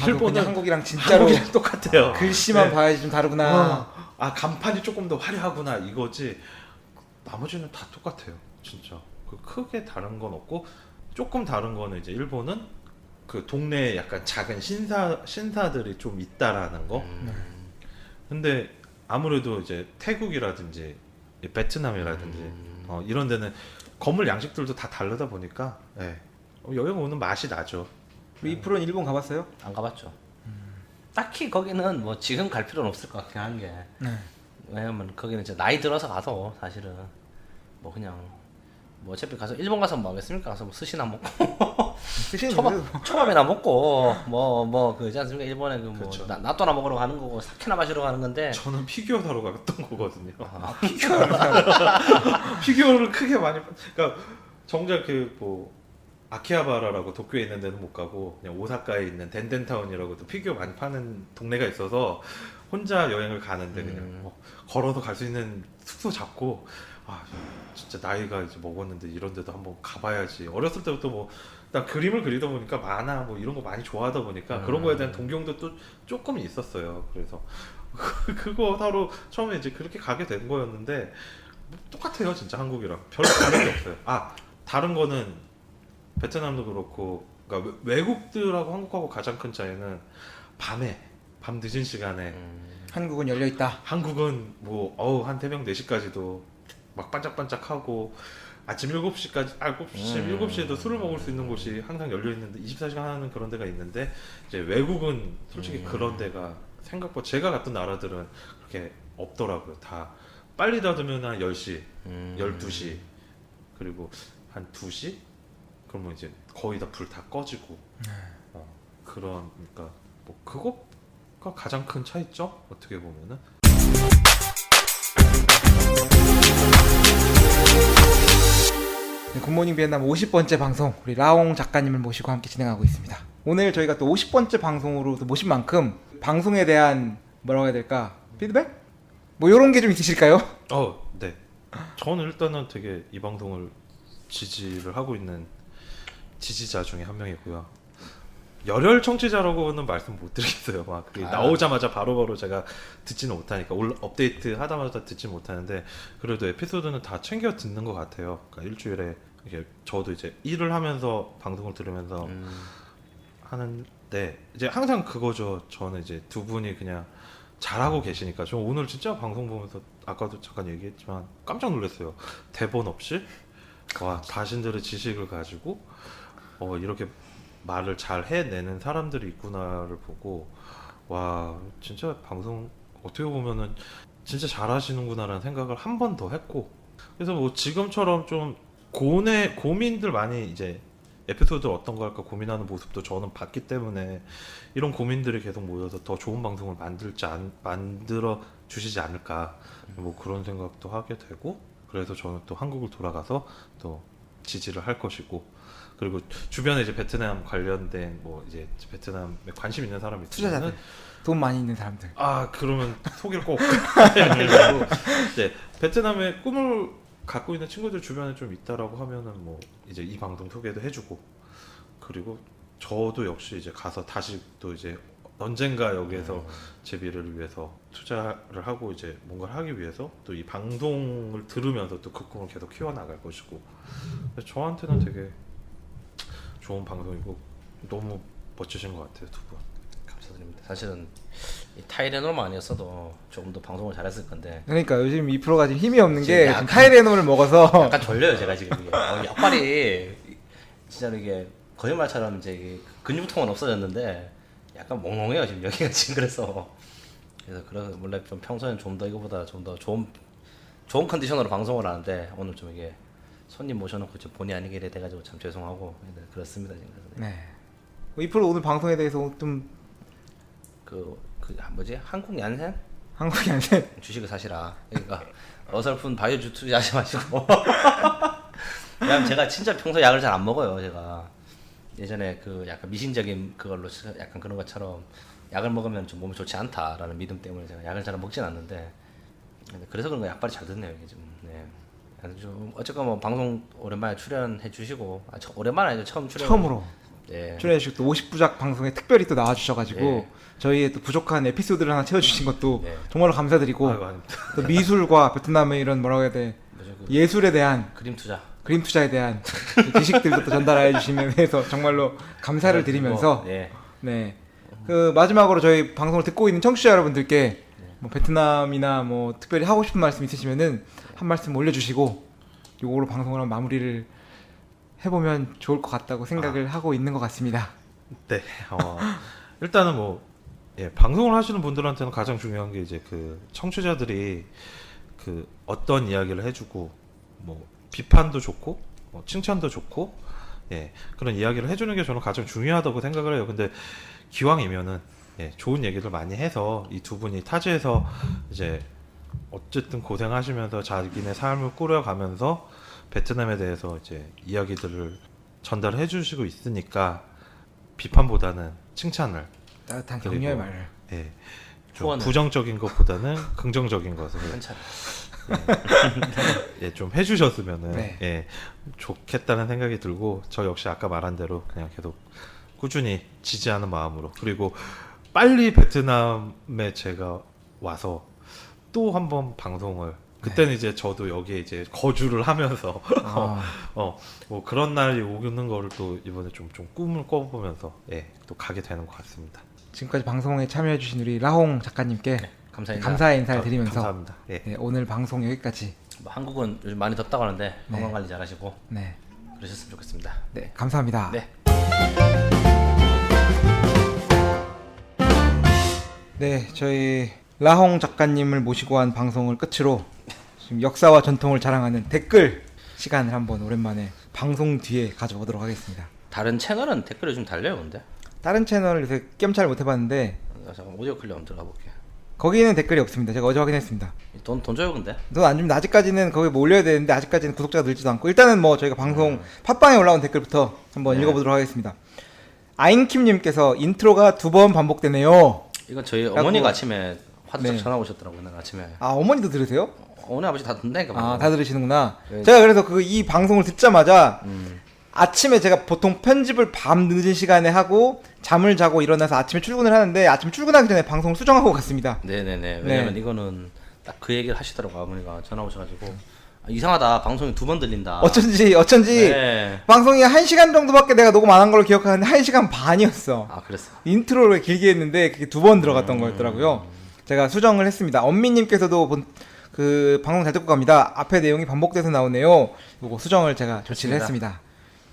일본은 한국이랑 진짜로 한국이랑 똑같아요. 글씨만 네. 봐야지 좀 다르구나. 간판이 조금 더 화려하구나 이거지, 나머지는 다 똑같아요. 진짜 크게 다른 건 없고, 조금 다른 거는 이제 일본은 그 동네에 약간 작은 신사들이 좀 있다라는 거. 근데 아무래도 이제 태국이라든지 베트남이라든지 이런 데는 건물 양식들도 다 다르다 보니까 여행 오는 맛이 나죠. 이 프로는 일본 가봤어요? 안 가봤죠. 딱히 거기는 뭐 지금 갈 필요는 없을 것 같긴 한 게, 왜냐면 거기는 이제 나이 들어서 가서 사실은 뭐 그냥 뭐 어차피 가서 일본 가서 뭐 하겠습니까? 가서 뭐 스시나 먹고 쓰시는 초밥이나 먹고 뭐 그지 않습니까? 일본에 그 뭐 그쵸. 나또나 먹으러 가는 거고 사케나 마시러 가는 건데. 저는 피규어 사러 갔던 거거든요. 아, 피규어를 크게 많이 그러니까 정작 그 뭐 아키하바라라고 도쿄에 있는 데는 못 가고 그냥 오사카에 있는 덴덴타운이라고 또 피규어 많이 파는 동네가 있어서 혼자 여행을 가는데 그냥 뭐 걸어서 갈 수 있는 숙소 잡고 아 진짜 나이가 이제 먹었는데 이런 데도 한번 가봐야지. 어렸을 때부터 뭐 나 그림을 그리다 보니까 만화 뭐 이런 거 많이 좋아하다 보니까 그런 거에 대한 동경도 또 조금 있었어요. 그래서 그거 사러 처음에 이제 그렇게 가게 된 거였는데 뭐 똑같아요 진짜 한국이랑 별 다른 게 없어요. 아 다른 거는 베트남도 그렇고 그러니까 외국들하고 한국하고 가장 큰 차이는 밤 늦은 시간에 한국은 열려 있다. 한국은 뭐 한 새벽 4시까지도 막 반짝반짝하고 아침 7시까지 7시에도 술을 먹을 수 있는 곳이 항상 열려 있는데 24시간 하는 그런 데가 있는데 이제 외국은 솔직히 그런 데가 생각보다 제가 갔던 나라들은 그렇게 없더라고요. 다 빨리 닫으면 한 10시, 12시 그리고 한 2시 그러면 이제 거의 다 불 다 꺼지고 그러니까 뭐 그거가 가장 큰 차이점 어떻게 보면은. 네, 굿모닝 비엔남 50번째 방송 우리 라옹 작가님을 모시고 함께 진행하고 있습니다. 오늘 저희가 또 50번째 방송으로 또 모신 만큼 방송에 대한 뭐라고 해야 될까? 피드백? 뭐 이런 게 좀 있으실까요? 네. 저는 일단은 되게 이 방송을 지지를 하고 있는 지지자 중에 한 명이고요. 열혈 청취자라고는 말씀 못 드리겠어요. 막 그게 나오자마자 바로바로 제가 듣지는 못하니까 업데이트 하자마자 듣지 못하는데 그래도 에피소드는 다 챙겨 듣는 것 같아요. 그러니까 일주일에 이게 저도 이제 일을 하면서 방송을 들으면서 하는데 이제 항상 그거죠. 저는 이제 두 분이 그냥 잘하고 계시니까 저 오늘 진짜 방송 보면서 아까도 잠깐 얘기했지만 깜짝 놀랐어요. 대본 없이 와 자신들의 지식을 가지고 이렇게 말을 잘 해내는 사람들이 있구나를 보고 와 진짜 방송 어떻게 보면은 진짜 잘하시는구나라는 생각을 한 번 더 했고 그래서 뭐 지금처럼 좀 고민들 많이 이제 에피소드 어떤 거 할까 고민하는 모습도 저는 봤기 때문에 이런 고민들이 계속 모여서 더 좋은 방송을 만들어 주시지 않을까 뭐 그런 생각도 하게 되고 그래서 저는 또 한국을 돌아가서 또 지지를 할 것이고 그리고 주변에 이제 베트남 관련된 뭐 이제 베트남에 관심 있는 사람이 투자자들, 있으면은 돈 많이 있는 사람들. 그러면 소개를 꼭 해가지고 네, 베트남의 꿈을 갖고 있는 친구들 주변에 좀 있다라고 하면은 뭐 이제 이 방송 소개도 해주고 그리고 저도 역시 이제 가서 다시 또 이제 언젠가 여기에서 제 미래를 위해서 투자를 하고 이제 뭔가를 하기 위해서 또 이 방송을 들으면서 또 그 꿈을 계속 키워나갈 것이고 그래서 저한테는 되게 좋은 방송이고 너무 멋지신 것 같아요 두 분. 감사드립니다. 사실은 이 타이레놀만 아니었어도 조금 더 방송을 잘했을 건데. 그러니까 요즘 이 프로가 지금 힘이 없는 게 약간- 지금 타이레놀을 먹어서 약간 졸려요 제가 지금 이게. 약발이 진짜 이게 거짓말처럼 이제 이게 근육통은 없어졌는데 약간 몽롱해요 지금 여기가 지금 그래서 원래 좀 평소에는 좀 더 이거보다 좀 더 좋은 컨디션으로 방송을 하는데 오늘 좀 이게 손님 모셔놓고 좀 본의 아니게 이래 돼가지고 참 죄송하고 네, 그렇습니다 지금. 네. 이 프로 오늘 방송에 대해서 좀 뭐지 한국 얀센 한국이 안 돼. 주식을 사시라. 그러니까 어설픈 바이오 주투 하지 마시고. 왜냐면 제가 진짜 평소 약을 잘 안 먹어요. 제가 예전에 그 약간 미신적인 그걸로 약간 그런 것처럼 약을 먹으면 좀 몸에 좋지 않다라는 믿음 때문에 제가 약을 잘 먹진 않는데 그래서 그런 거 약발이 잘 듣네요 이게 좀. 네. 좀 어쨌건 뭐 방송 오랜만에 출연해 주시고 오랜만 아니죠 처음 출연. 처음으로 네. 출연해 주시고 또 50부작 방송에 특별히 또 나와 주셔가지고 네. 저희의 또 부족한 에피소드를 하나 채워주신 것도 네. 정말로 감사드리고 아닙니다. 또 미술과 베트남의 이런 뭐라고 해야 돼 뭐죠, 예술에 대한 그림 투자. 그림 투자에 대한 지식들도 또 전달해 주시면 해서 정말로 감사를 드리면서 네. 네. 그 마지막으로 저희 방송을 듣고 있는 청취자 여러분들께 뭐 베트남이나 뭐 특별히 하고 싶은 말씀 있으시면은 한 말씀 올려주시고 요거로 방송을 한번 마무리를 해보면 좋을 것 같다고 생각을 하고 있는 것 같습니다. 네. 일단은 뭐 방송을 하시는 분들한테는 가장 중요한 게 이제 그 청취자들이 그 어떤 이야기를 해주고 뭐 비판도 좋고 칭찬도 좋고 예, 그런 이야기를 해주는 게 저는 가장 중요하다고 생각을 해요. 근데 기왕이면은 예, 좋은 얘기를 많이 해서 이 두 분이 타지에서 이제 어쨌든 고생하시면서 자기네 삶을 꾸려가면서 베트남에 대해서 이제 이야기들을 전달해 주시고 있으니까 비판보다는 칭찬을 따뜻한 그리고 격려의 말을. 예, 좀 후원을. 부정적인 것보다는 긍정적인 것을 괜찮아. 예, 좀 해주셨으면은 네. 예, 좋겠다는 생각이 들고 저 역시 아까 말한 대로 그냥 계속 꾸준히 지지하는 마음으로 그리고 빨리 베트남에 제가 와서 또 한번 방송을 그때는 이제 저도 여기에 이제 거주를 하면서 아. 뭐 그런 날이 오는 거를 또 이번에 좀 꿈을 꿔보면서 예, 또 가게 되는 것 같습니다. 지금까지 방송에 참여해주신 우리 라홍 작가님께 감사합니다. 감사의 인사를 드리면서 감사합니다. 예. 네, 오늘 방송 여기까지. 뭐 한국은 요즘 많이 덥다고 하는데 건강 관리 잘하시고 네, 그러셨으면 좋겠습니다. 네 감사합니다. 네. 네, 저희 라홍 작가님을 모시고 한 방송을 끝으로 지금 역사와 전통을 자랑하는 댓글 시간을 한번 오랜만에 방송 뒤에 가져보도록 하겠습니다. 다른 채널은 댓글이 좀 달려요, 근데. 다른 채널을 요새 깸잘 못해봤는데 잠깐 오디오 클립 한번 들어가 볼게. 거기는 댓글이 없습니다. 제가 어제 확인했습니다. 돈 줘요, 근데. 돈 안 주면 아직까지는 거기 뭐 올려야 되는데 아직까지는 구독자가 늘지도 않고 일단은 뭐 저희가 방송 팟빵에 올라온 댓글부터 한번 네. 읽어보도록 하겠습니다. 아잉킴님께서 인트로가 2번 반복되네요. 이건 저희 라고- 어머니가 아침에 화두적 네. 전화 오셨더라고요, 나 아침에. 아 어머니도 들으세요? 어머니 아버지 다 듣는다니까. 아 다 들으시는구나. 네. 제가 그래서 그 이 방송을 듣자마자 음. 아침에 제가 보통 편집을 밤 늦은 시간에 하고 잠을 자고 일어나서 아침에 출근을 하는데 아침 출근하기 전에 방송을 수정하고 갔습니다. 네네네. 왜냐면 네. 이거는 딱 그 얘기를 하시더라고 어머니가 전화 오셔가지고 아, 이상하다 방송이 2번 들린다. 어쩐지 네. 방송이 1시간 정도밖에 내가 녹음 안 한 걸로 기억하는데 1시간 반이었어. 아 그랬어. 인트로를 길게 했는데 그게 2번 들어갔던 거였더라고요. 제가 수정을 했습니다. 엄미님께서도 그 방송 잘 듣고 갑니다. 앞에 내용이 반복돼서 나오네요. 요거 수정을 제가 조치를 좋습니다. 했습니다.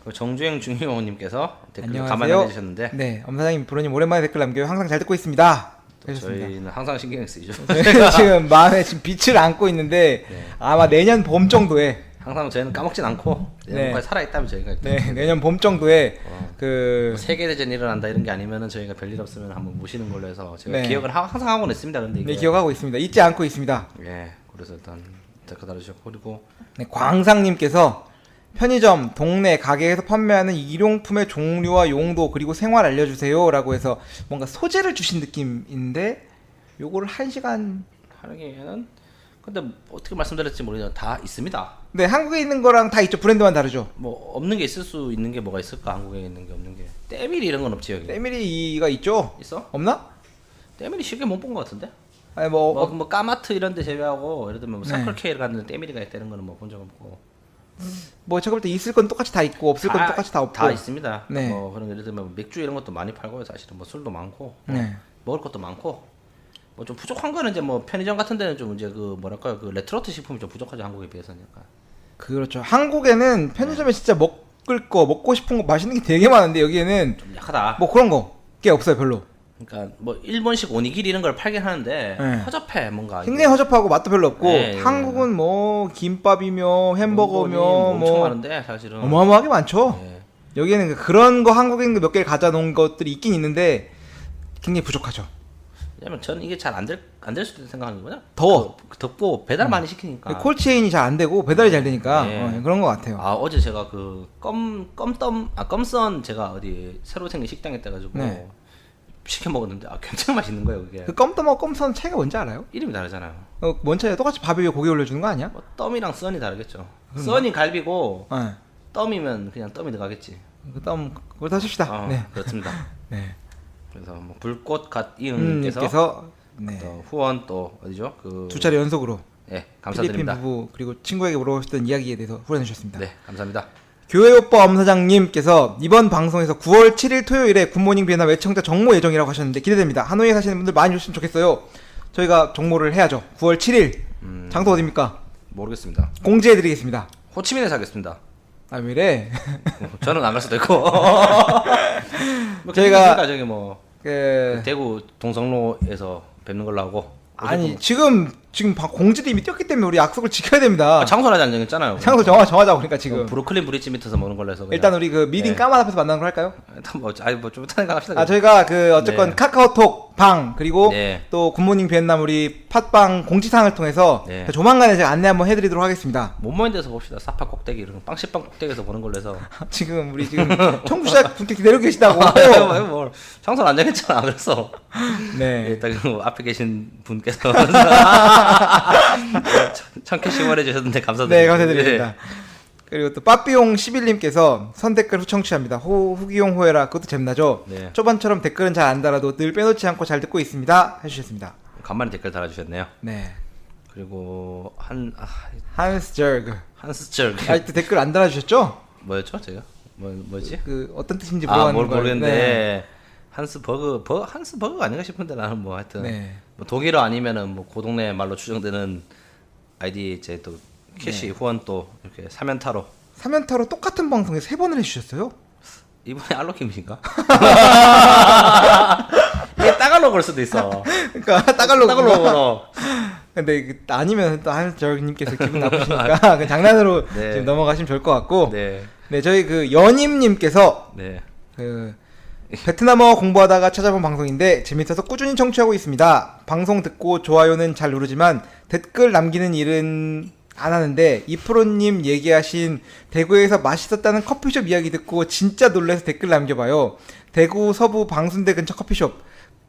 그 정주행 중의원님께서 댓글 안녕하세요. 가만히 해주셨는데 네, 엄사장님 부모님 오랜만에 댓글 남겨요. 항상 잘 듣고 있습니다. 해주셨습니다. 저희는 항상 신경 쓰이죠. 저희는 지금 마음에 지금 빛을 안고 있는데 네. 아마 내년 봄 정도에 항상 저희는 까먹진 않고 네. 내년까지 살아있다면 저희가 일단 네, 내년 봄 정도에 그 뭐 세계대전 일어난다 이런 게 아니면은 저희가 별일 없으면 한번 모시는 걸로 해서 제가 네. 기억을 항상 하고는 있습니다. 근데 이게 네, 기억하고 있습니다. 잊지 않고 있습니다. 예, 그래서 일단 댓글 달아주셨고 그리고 네, 광상님께서 편의점, 동네, 가게에서 판매하는 일용품의 종류와 용도 그리고 생활 알려주세요라고 해서 뭔가 소재를 주신 느낌인데 요거를 1시간 하기에는 근데 어떻게 말씀드렸지 모르겠는데 다 있습니다. 네, 한국에 있는 거랑 다 있죠. 브랜드만 다르죠. 뭐 없는 게 있을 수 있는 게 뭐가 있을까? 한국에 있는 게 없는 게 때밀이 이런 건 없지 여기. 때밀이가 있죠? 있어? 없나? 때밀이 쉽게 못 본 것 같은데? 아니 뭐 까마트 이런 데 제외하고 예를 들면 뭐 네. 서클케일 갔는데 때밀이가 있다는 거는 뭐 본 적 없고 뭐 제가 볼 때 있을 건 똑같이 다 있고 없을 건 똑같이 다 없고. 다 있습니다. 네. 뭐 그런 예를 들면 맥주 이런 것도 많이 팔고요. 사실은 뭐 술도 많고 뭐 네. 먹을 것도 많고 뭐 좀 부족한 거는 이제 뭐 편의점 같은 데는 좀 이제 그 뭐랄까요 그 레트로트 식품이 좀 부족하죠 한국에 비해서는 약간. 그렇죠. 한국에는 편의점에 진짜 먹을 거, 먹고 싶은 거, 맛있는 게 되게 많은데 여기에는 좀 약하다. 뭐 그런 거 꽤 없어요, 별로. 그러니까 뭐 일본식 오니기리 이런 걸 팔긴 하는데 네. 허접해 뭔가. 굉장히 허접하고 맛도 별로 없고 네, 한국은 뭐 김밥이며 햄버거며 엄청 뭐 많은데 사실은. 어마어마하게 많죠. 예. 여기에는 그런 거 한국에 몇 개를 가져 놓은 것들이 있긴 있는데 굉장히 부족하죠. 왜냐면 저는 이게 잘 안 될 수도 있다고 생각하는 거냐? 더워. 덥고 배달 많이 시키니까. 콜체인이 잘 안 되고 배달이 잘 되니까 네. 그런 것 같아요. 아 어제 제가 그 껌선 제가 어디 새로 생긴 식당에 떠가지고 네. 시켜 먹었는데 아 굉장히 맛있는 거예요 그게. 그 껌떠먹 껌선 차이가 뭔지 알아요? 이름이 다르잖아요. 뭔 차이야? 똑같이 밥 위에 고기 올려주는 거 아니야? 뭐 덤이랑 썬이 다르겠죠. 썬이 갈비고 네. 덤이면 그냥 덤이 들어가겠지. 그다음 그걸 다 줍시다. 네. 그렇습니다. 네. 그래서 뭐 불꽃 갓 이응님께서 님께서 네. 또 후원 또 어디죠? 그 두 차례 연속으로 예 필리핀 감사드립니다. 부부 그리고 친구에게 물어보셨던 이야기에 대해서 후원해 주셨습니다. 네 감사합니다. 교회 오빠 엄사장님께서 이번 방송에서 9월 7일 토요일에 굿모닝 비엔나 외청자 정모 예정이라고 하셨는데 기대됩니다. 하노이에 사시는 분들 많이 오셨으면 좋겠어요. 저희가 정모를 해야죠. 9월 7일 장소 어디입니까? 모르겠습니다. 공지해드리겠습니다. 호치민에서 하겠습니다. 아 왜래? 저는 안 갈 수도 있고. 뭐 저희가- 저기 뭐 그... 대구 동성로에서 뵙는 걸로 하고. 아니 지금 지금 공지도 이미 띄었기 때문에 우리 약속을 지켜야 됩니다. 장소는 아직 안 정했잖아요. 장소 정하자고 그러니까 지금. 브루클린 브릿지 밑에서 먹는 걸로 해서 그냥. 일단 우리 그 미딩 네. 까만 앞에서 만나는 걸 할까요? 일단 뭐좀 이따가 합시다. 아 저희가 그 어쨌건 네. 카카오톡 방 그리고 네. 또 굿모닝 비엔남 우리 팟빵 공지사항을 통해서 네. 조만간에 제가 안내 한번 해드리도록 하겠습니다. 못 모인 데서 봅시다. 사파 꼭대기 이런 빵식빵 꼭대기에서 보는 걸로 해서. 지금 우리 지금 청취자 분께 기다리고 계시다고. 뭐 장소는 안 정했잖아. 그래서 네. 일단 그 앞에 계신 분께서 청캐 시원해 주셨는데 감사드립니다. 네, 감사드립니다. 그리고 또 빠삐용 11님께서 선댓글 후청취합니다. 후기용 호해라 그것도 재밌나죠? 네. 초반처럼 댓글은 잘 안 달아도 늘 빼놓지 않고 잘 듣고 있습니다. 해주셨습니다. 간만에 댓글 달아주셨네요. 네. 그리고 한스 저그 한스철 아직도 댓글 안 달아주셨죠? 뭐였죠 제가 뭐지? 그 어떤 뜻인지 뭘 물어봤는 걸. 모르겠는데 네. 한스 버그가 아닌가 싶은데 나는 뭐 하여튼 네. 뭐 독일어 아니면은 뭐 그 동네 말로 추정되는 아이디 제 또 캐시 후원 또 이렇게 사면타로 3연타로 똑같은 방송에 3번을 해주셨어요? 이번에 알로킴이신가? 이게 따갈로그일 수도 있어. 그러니까 따갈로그로. 따갈로그로. 근데 아니면 또 한스 저그님께서 기분 나쁘시니까 그냥 장난으로 네. 지금 넘어가시면 좋을 것 같고. 네. 네, 저희 그 연임님께서 네. 그 베트남어 공부하다가 찾아본 방송인데 재밌어서 꾸준히 청취하고 있습니다. 방송 듣고 좋아요는 잘 누르지만 댓글 남기는 일은 안 하는데 이프로님 얘기하신 대구에서 맛있었다는 커피숍 이야기 듣고 진짜 놀라서 댓글 남겨봐요. 대구 서부 방순대 근처 커피숍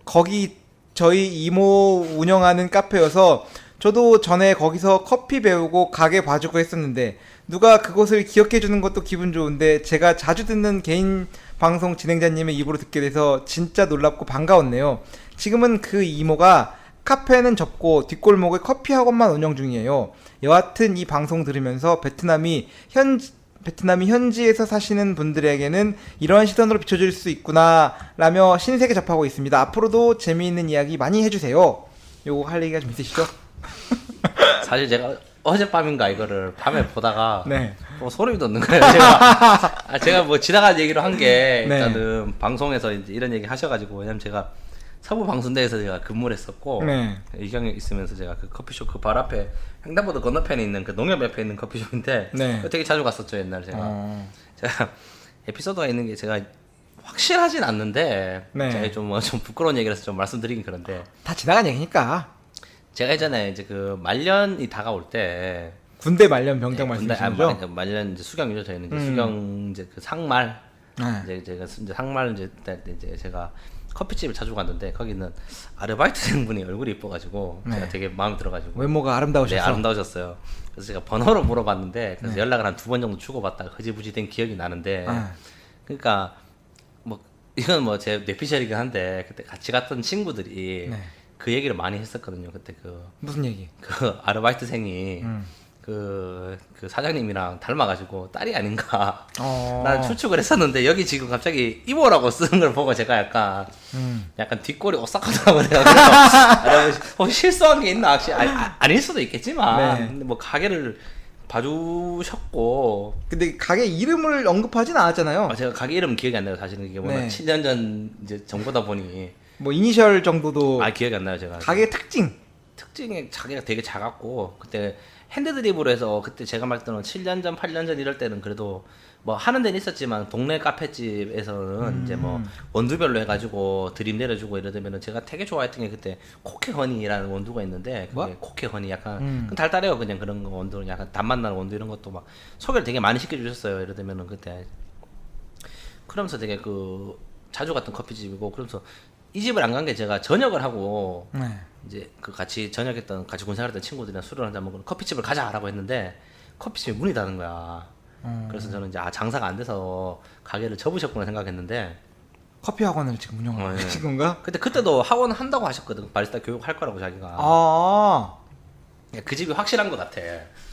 거기 저희 이모 운영하는 카페여서 저도 전에 거기서 커피 배우고 가게 봐주고 했었는데 누가 그곳을 기억해주는 것도 기분 좋은데 제가 자주 듣는 개인 방송 진행자님의 입으로 듣게 돼서 진짜 놀랍고 반가웠네요. 지금은 그 이모가 카페는 접고 뒷골목에 커피 학원만 운영 중이에요. 여하튼 이 방송 들으면서 베트남이 현지에서 사시는 분들에게는 이런 시선으로 비춰질 수 있구나 라며 신세계 접하고 있습니다. 앞으로도 재미있는 이야기 많이 해주세요. 요거 할 얘기가 좀 있으시죠? 사실 제가 어젯밤인가 이거를 밤에 보다가 네. 소름이 돋는 거예요. 제가 뭐 지나간 얘기로 한 게 네. 일단은 방송에서 이제 이런 얘기 하셔가지고 왜냐면 제가 서부 방순대에서 제가 근무를 했었고 네. 이경에 있으면서 제가 그 커피숍 그 발 앞에 횡단보도 건너편에 있는 그 농협 옆에 있는 커피숍인데 네. 되게 자주 갔었죠 옛날 제가 에피소드가 있는 게 제가 확실하진 않는데 네. 제가 좀 부끄러운 얘기라서 좀 말씀드리긴 그런데 다 지나간 얘기니까. 제가 예전에 이제 그 말년이 다가올 때 군대 말년 병장 말씀이시죠? 말년 이제 수경이죠 저희는 이제 수경 이제 그 상말 네. 이제 제가 이제 상말 이제 때 이제 제가 커피집을 자주 갔는데 거기는 아르바이트생분이 얼굴이 이뻐가지고 네. 제가 되게 마음에 들어가지고 외모가 아름다우셔서. 네 아름다우셨어요. 그래서 제가 번호를 물어봤는데 그래서 네. 연락을 한 2번 정도 주고받다가 흐지부지 된 기억이 나는데 그러니까 뭐 이건 뭐 제 뇌피셜이긴 한데 그때 같이 갔던 친구들이 네. 그 얘기를 많이 했었거든요. 그때 무슨 얘기? 그 아르바이트생이 그 사장님이랑 닮아가지고 딸이 아닌가 나는 추측을 했었는데 여기 지금 갑자기 이모라고 쓰는 걸 보고 제가 약간 뒷골이 오싹하다고 내가 혹시 실수한 게 있나 혹시 아닐 수도 있겠지만 네. 근데 뭐 가게를 봐주셨고 근데 가게 이름을 언급하진 않았잖아요. 제가 가게 이름 기억이 안 나요 사실은 이게 워낙 네. 7년 전 이제 정보다 보니 뭐 이니셜 정도도 기억이 안 나요 제가 가게 특징이 자기가 되게 작았고 그때 핸드드립으로 해서 그때 제가 말했던 7년 전, 8년 전 이럴 때는 그래도 뭐 하는 데는 있었지만 동네 카페집에서는 이제 뭐 원두별로 해가지고 드립 내려주고 이러면은 제가 되게 좋아했던 게 그때 코케허니라는 원두가 있는데 그게 뭐? 코케허니 약간 달달해요 그냥 그런 거 원두는 약간 단맛 나는 원두 이런 것도 막 소개를 되게 많이 시켜주셨어요 이러면은 그때 그러면서 되게 그 자주 갔던 커피집이고 그러면서 이 집을 안 간 게 제가 전역을 하고 네. 이제 그 같이 전역했던 같이 군생활했던 친구들이랑 술을 한잔 먹으러 커피집을 가자라고 했는데 커피집이 문이 닫은 거야. 그래서 저는 이제 장사가 안 돼서 가게를 접으셨구나 생각했는데 커피 학원을 지금 운영하고 계신 건가? 그때도 학원 한다고 하셨거든. 바리스타 교육 할 거라고 자기가. 그 집이 확실한 것 같아.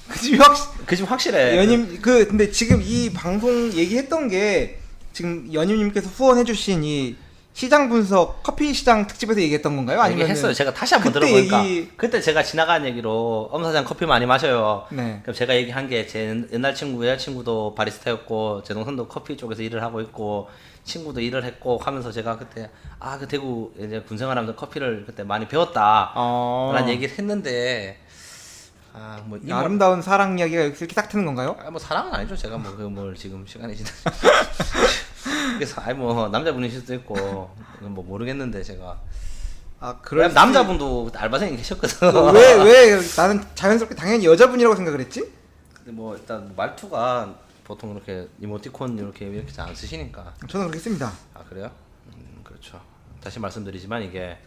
그 집이 그 집 확실해. 근데 지금 이 방송 얘기했던 게 지금 연임님께서 후원해주신 이 시장 분석 커피 시장 특집에서 얘기했던 건가요? 아니면 얘기했어요. 제가 다시 한번 그때 들어보니까 얘기- 그때 제가 지나간 얘기로 엄 사장 커피 많이 마셔요. 네. 그럼 제가 얘기한 게 제 옛날 친구 여자친구도 바리스타였고 제 동생도 커피 쪽에서 일을 하고 있고 친구도 일을 했고 하면서 제가 그때 그 대구 이제 군생활하면서 커피를 그때 많이 배웠다 라는 얘기를 했는데 뭐 아름다운 사랑 이야기가 여기서 이렇게 딱 트는 건가요? 뭐 사랑은 아니죠. 제가 뭐 그 뭘 지금 시간이 지나 그래서 뭐 남자분이실 수도 있고 뭐 모르겠는데 제가 그럴 남자분도 알바생이 계셨거든. 왜 나는 자연스럽게 당연히 여자분이라고 생각을 했지? 근데 뭐 일단 뭐 말투가 보통 이렇게 이모티콘 이렇게 잘 안 쓰시니까. 저는 그렇게 씁니다. 그래요? 그렇죠. 다시 말씀드리지만 이게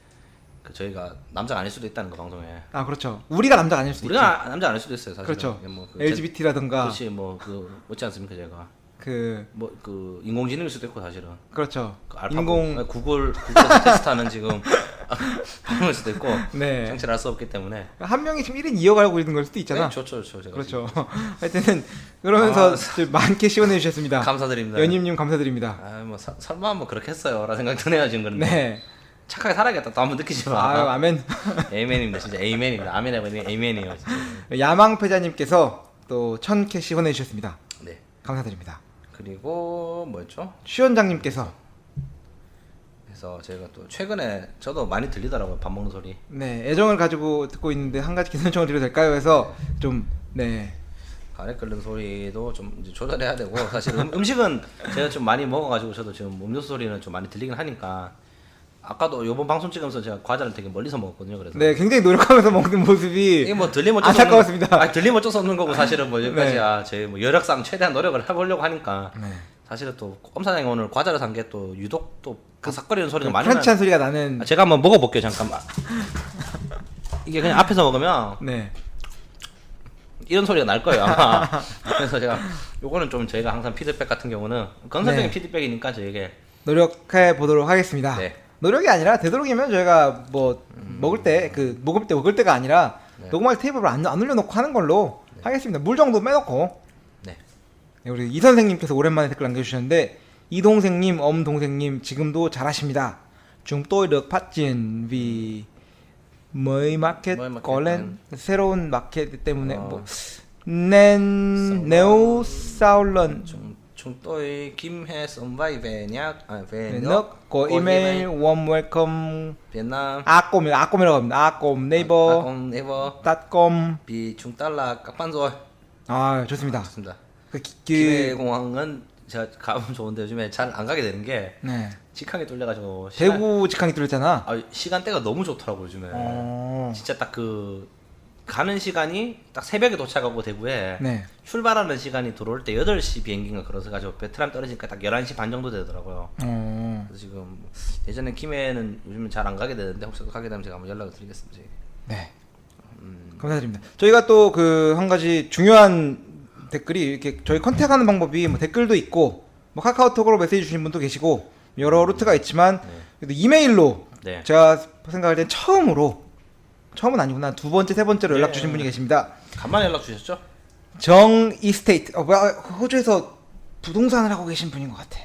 저희가 남자가 아닐 수도 있다는 거 방송에. 그렇죠. 우리가 남자가 아닐 수도 있죠. 우리가 남자 아닐 수도 있어요. 사실. 그렇죠. 뭐 LGBT라든가 그렇지 못지 않습니까 제가. 그 인공지능일 수도 있고 사실은. 그렇죠. 알파고, 구글에서 테스트하는 지금 방송일 수도 있고. 네. 정체를 알 수 없기 때문에. 한 명이 지금 1인 2역하고 있는 걸 수도 있잖아. 네, 좋죠. 제가 그렇죠. 하여튼 그러면서 많게 시원해 주셨습니다. 감사드립니다. 연임님 감사드립니다. 뭐 설마 뭐 그렇게 했어요라는 생각 드네요 지금 그런데. 네. 착하게 살아야겠다 또 한번 느끼지 마. 아멘. 에이맨입니다 진짜 에이맨입니다. 아멘하고 있는 게 에이맨이에요 진짜. 야망패자님께서 또 1000캐시 후원해 주셨습니다. 네. 감사드립니다. 그리고 뭐였죠? 추원장님께서 그래서 제가 또 최근에 저도 많이 들리더라고요 밥 먹는 소리. 네 애정을 가지고 듣고 있는데 한 가지 개선 요청을 드려도 될까요? 해서 좀 네. 가래 끓는 소리도 좀 이제 조절해야 되고 사실 음식은 제가 좀 많이 먹어가지고 저도 지금 음료수 소리는 좀 많이 들리긴 하니까 아까도 요번 방송 찍으면서 제가 과자를 되게 멀리서 먹었거든요. 그래서 네 굉장히 노력하면서 먹는 모습이 이게 뭐 들리면 어쩔 수 안타까웠습니다. 없는 들리면 어쩔 수 없는 거고 사실은 뭐 여기까지야 네. 저희 뭐 여력상 최대한 노력을 해보려고 하니까 네. 사실은 또 엄사장이 오늘 과자를 산 게 또 유독 또 바삭거리는 소리가 많이 크런치한 소리가 나는 제가 한번 먹어볼게요 잠깐만. 이게 그냥 앞에서 먹으면 네. 이런 소리가 날 거예요 아마. 그래서 제가 요거는 좀 저희가 항상 피드백 같은 경우는 건설적인 네. 피드백이니까 저에게 노력해 보도록 하겠습니다. 네. 노력이 아니라 되도록이면 저희가 뭐 먹을 때 먹을 때가 아니라 네. 녹음할 테이블을 안 올려놓고 하는 걸로 하겠습니다. 물 정도 빼놓고. 네. 네, 우리 이 선생님께서 오랜만에 댓글 남겨주셨는데 이 동생님, 엄 동생님 지금도 잘하십니다. Chúng tôi được phát triển vì mới market Mới market có lên 새로운 마켓 때문에 어. 뭐 nên nếu sau lần chúng tôi Kim He Sông Vay về về nước có email warm welcome Việt Nam 아꼼이라고 합니다. 아꼼 네이버 Con Never 닷컴. vì chúng ta là các fan rồi. 좋습니다. 좋습니다. 그 김해 공항은 제가 가면 좋은데 요즘에 잘 안 가게 되는 게 네. 직항이 뚫려가지고 대구 직항이 뚫렸잖아. 시간대가 너무 좋더라고 요즘에. 어. 진짜 딱 가는 시간이 딱 새벽에 도착하고 대구에 네. 출발하는 시간이 들어올 때 8시 비행기인가 그래서 가지고 베트남 떨어지니까 딱 11시 반 정도 되더라고요. 그래서 지금 예전에 김해는 요즘은 잘 안 가게 되는데 혹시 가게 되면 제가 한번 연락을 드리겠습니다. 네. 감사드립니다. 저희가 또 한 가지 중요한 댓글이 이렇게 저희 컨택하는 방법이 뭐 댓글도 있고 뭐 카카오톡으로 메시지 주신 분도 계시고 여러 루트가 있지만 그래도 이메일로 네. 제가 생각할 땐 처음은 아니구나 두 번째 세 번째로 연락 주신 분이 계십니다. 간만에 연락 주셨죠? 정이스테이트 호주에서 부동산을 하고 계신 분인 것 같아.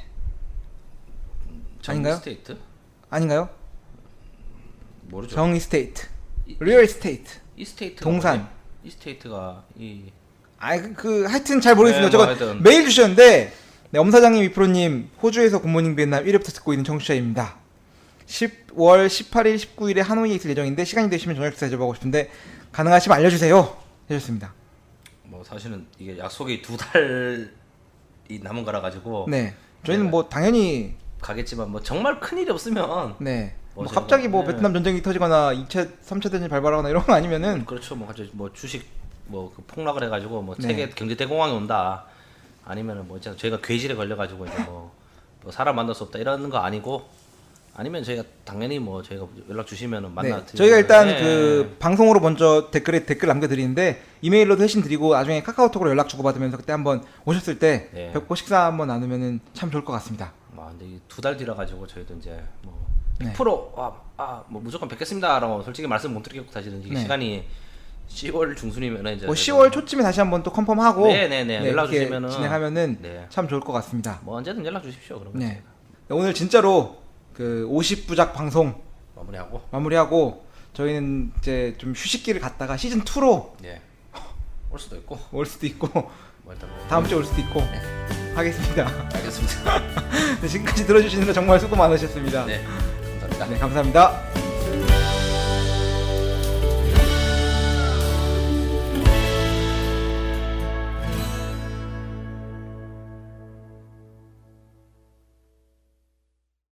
아닌가요? 스테이트? 아닌가요? 모르죠. 정이스테이트 리얼 스테이트 이스테이트 동산. 이스테이트가 하여튼 잘 모르겠습니다. 네, 저거 뭐 하여튼. 메일 주셨는데 네, 엄사장님, 위프로님 호주에서 굿모닝 비엔남 1회부터 듣고 있는 청취자입니다. 10월 18일, 19일에 하노이에 있을 예정인데 시간이 되시면 저녁 식사 해줘보고 싶은데 가능하시면 알려주세요. 해주셨습니다. 뭐 사실은 이게 약속이 2달이 남은 거라 가지고 네, 저희는 뭐 당연히 가겠지만 뭐 정말 큰 일이 없으면 네. 뭐 뭐 갑자기 뭐 네. 베트남 전쟁이 터지거나 2차, 3차 대전이 발발하거나 이런 거 아니면은 그렇죠. 뭐 갑자기 뭐 주식 그 폭락을 해가지고 뭐 네. 세계 경제 대공황이 온다. 아니면은 뭐 진짜 저희가 괴질에 걸려가지고 이제 뭐 사람 만날 수 없다 이런 거 아니고 아니면 저희가 당연히 뭐 저희가 연락 주시면은 만나 네, 저희가 일단 네. 그 방송으로 먼저 댓글 남겨드리는데 이메일로도 회신 드리고 나중에 카카오톡으로 연락 주고받으면서 그때 한번 오셨을 때 네. 뵙고 식사 한번 나누면은 참 좋을 것 같습니다. 근데 2달 뒤라 가지고 저희도 이제 뭐 네. 100% 뭐 무조건 뵙겠습니다라고 솔직히 말씀 못 드리겠고 사실은 이게 네. 시간이 10월 중순이면은 이제 뭐 10월 초쯤에 다시 한번 또 컨펌하고 네네네 연락 이렇게 주시면은 진행하면은 네. 참 좋을 것 같습니다. 뭐 언제든 연락 주십시오. 그러면 네. 오늘 진짜로 그 50부작 방송 마무리하고 마무리하고 저희는 이제 좀 휴식기를 갔다가 시즌 2로 예. 올 수도 있고 올 수도 있고 뭐 일단 뭐 다음 주에 올 수도 있고 하겠습니다. 알겠습니다. 네, 지금까지 들어주시느라 정말 수고 많으셨습니다. 네. 감사합니다. 네, 감사합니다.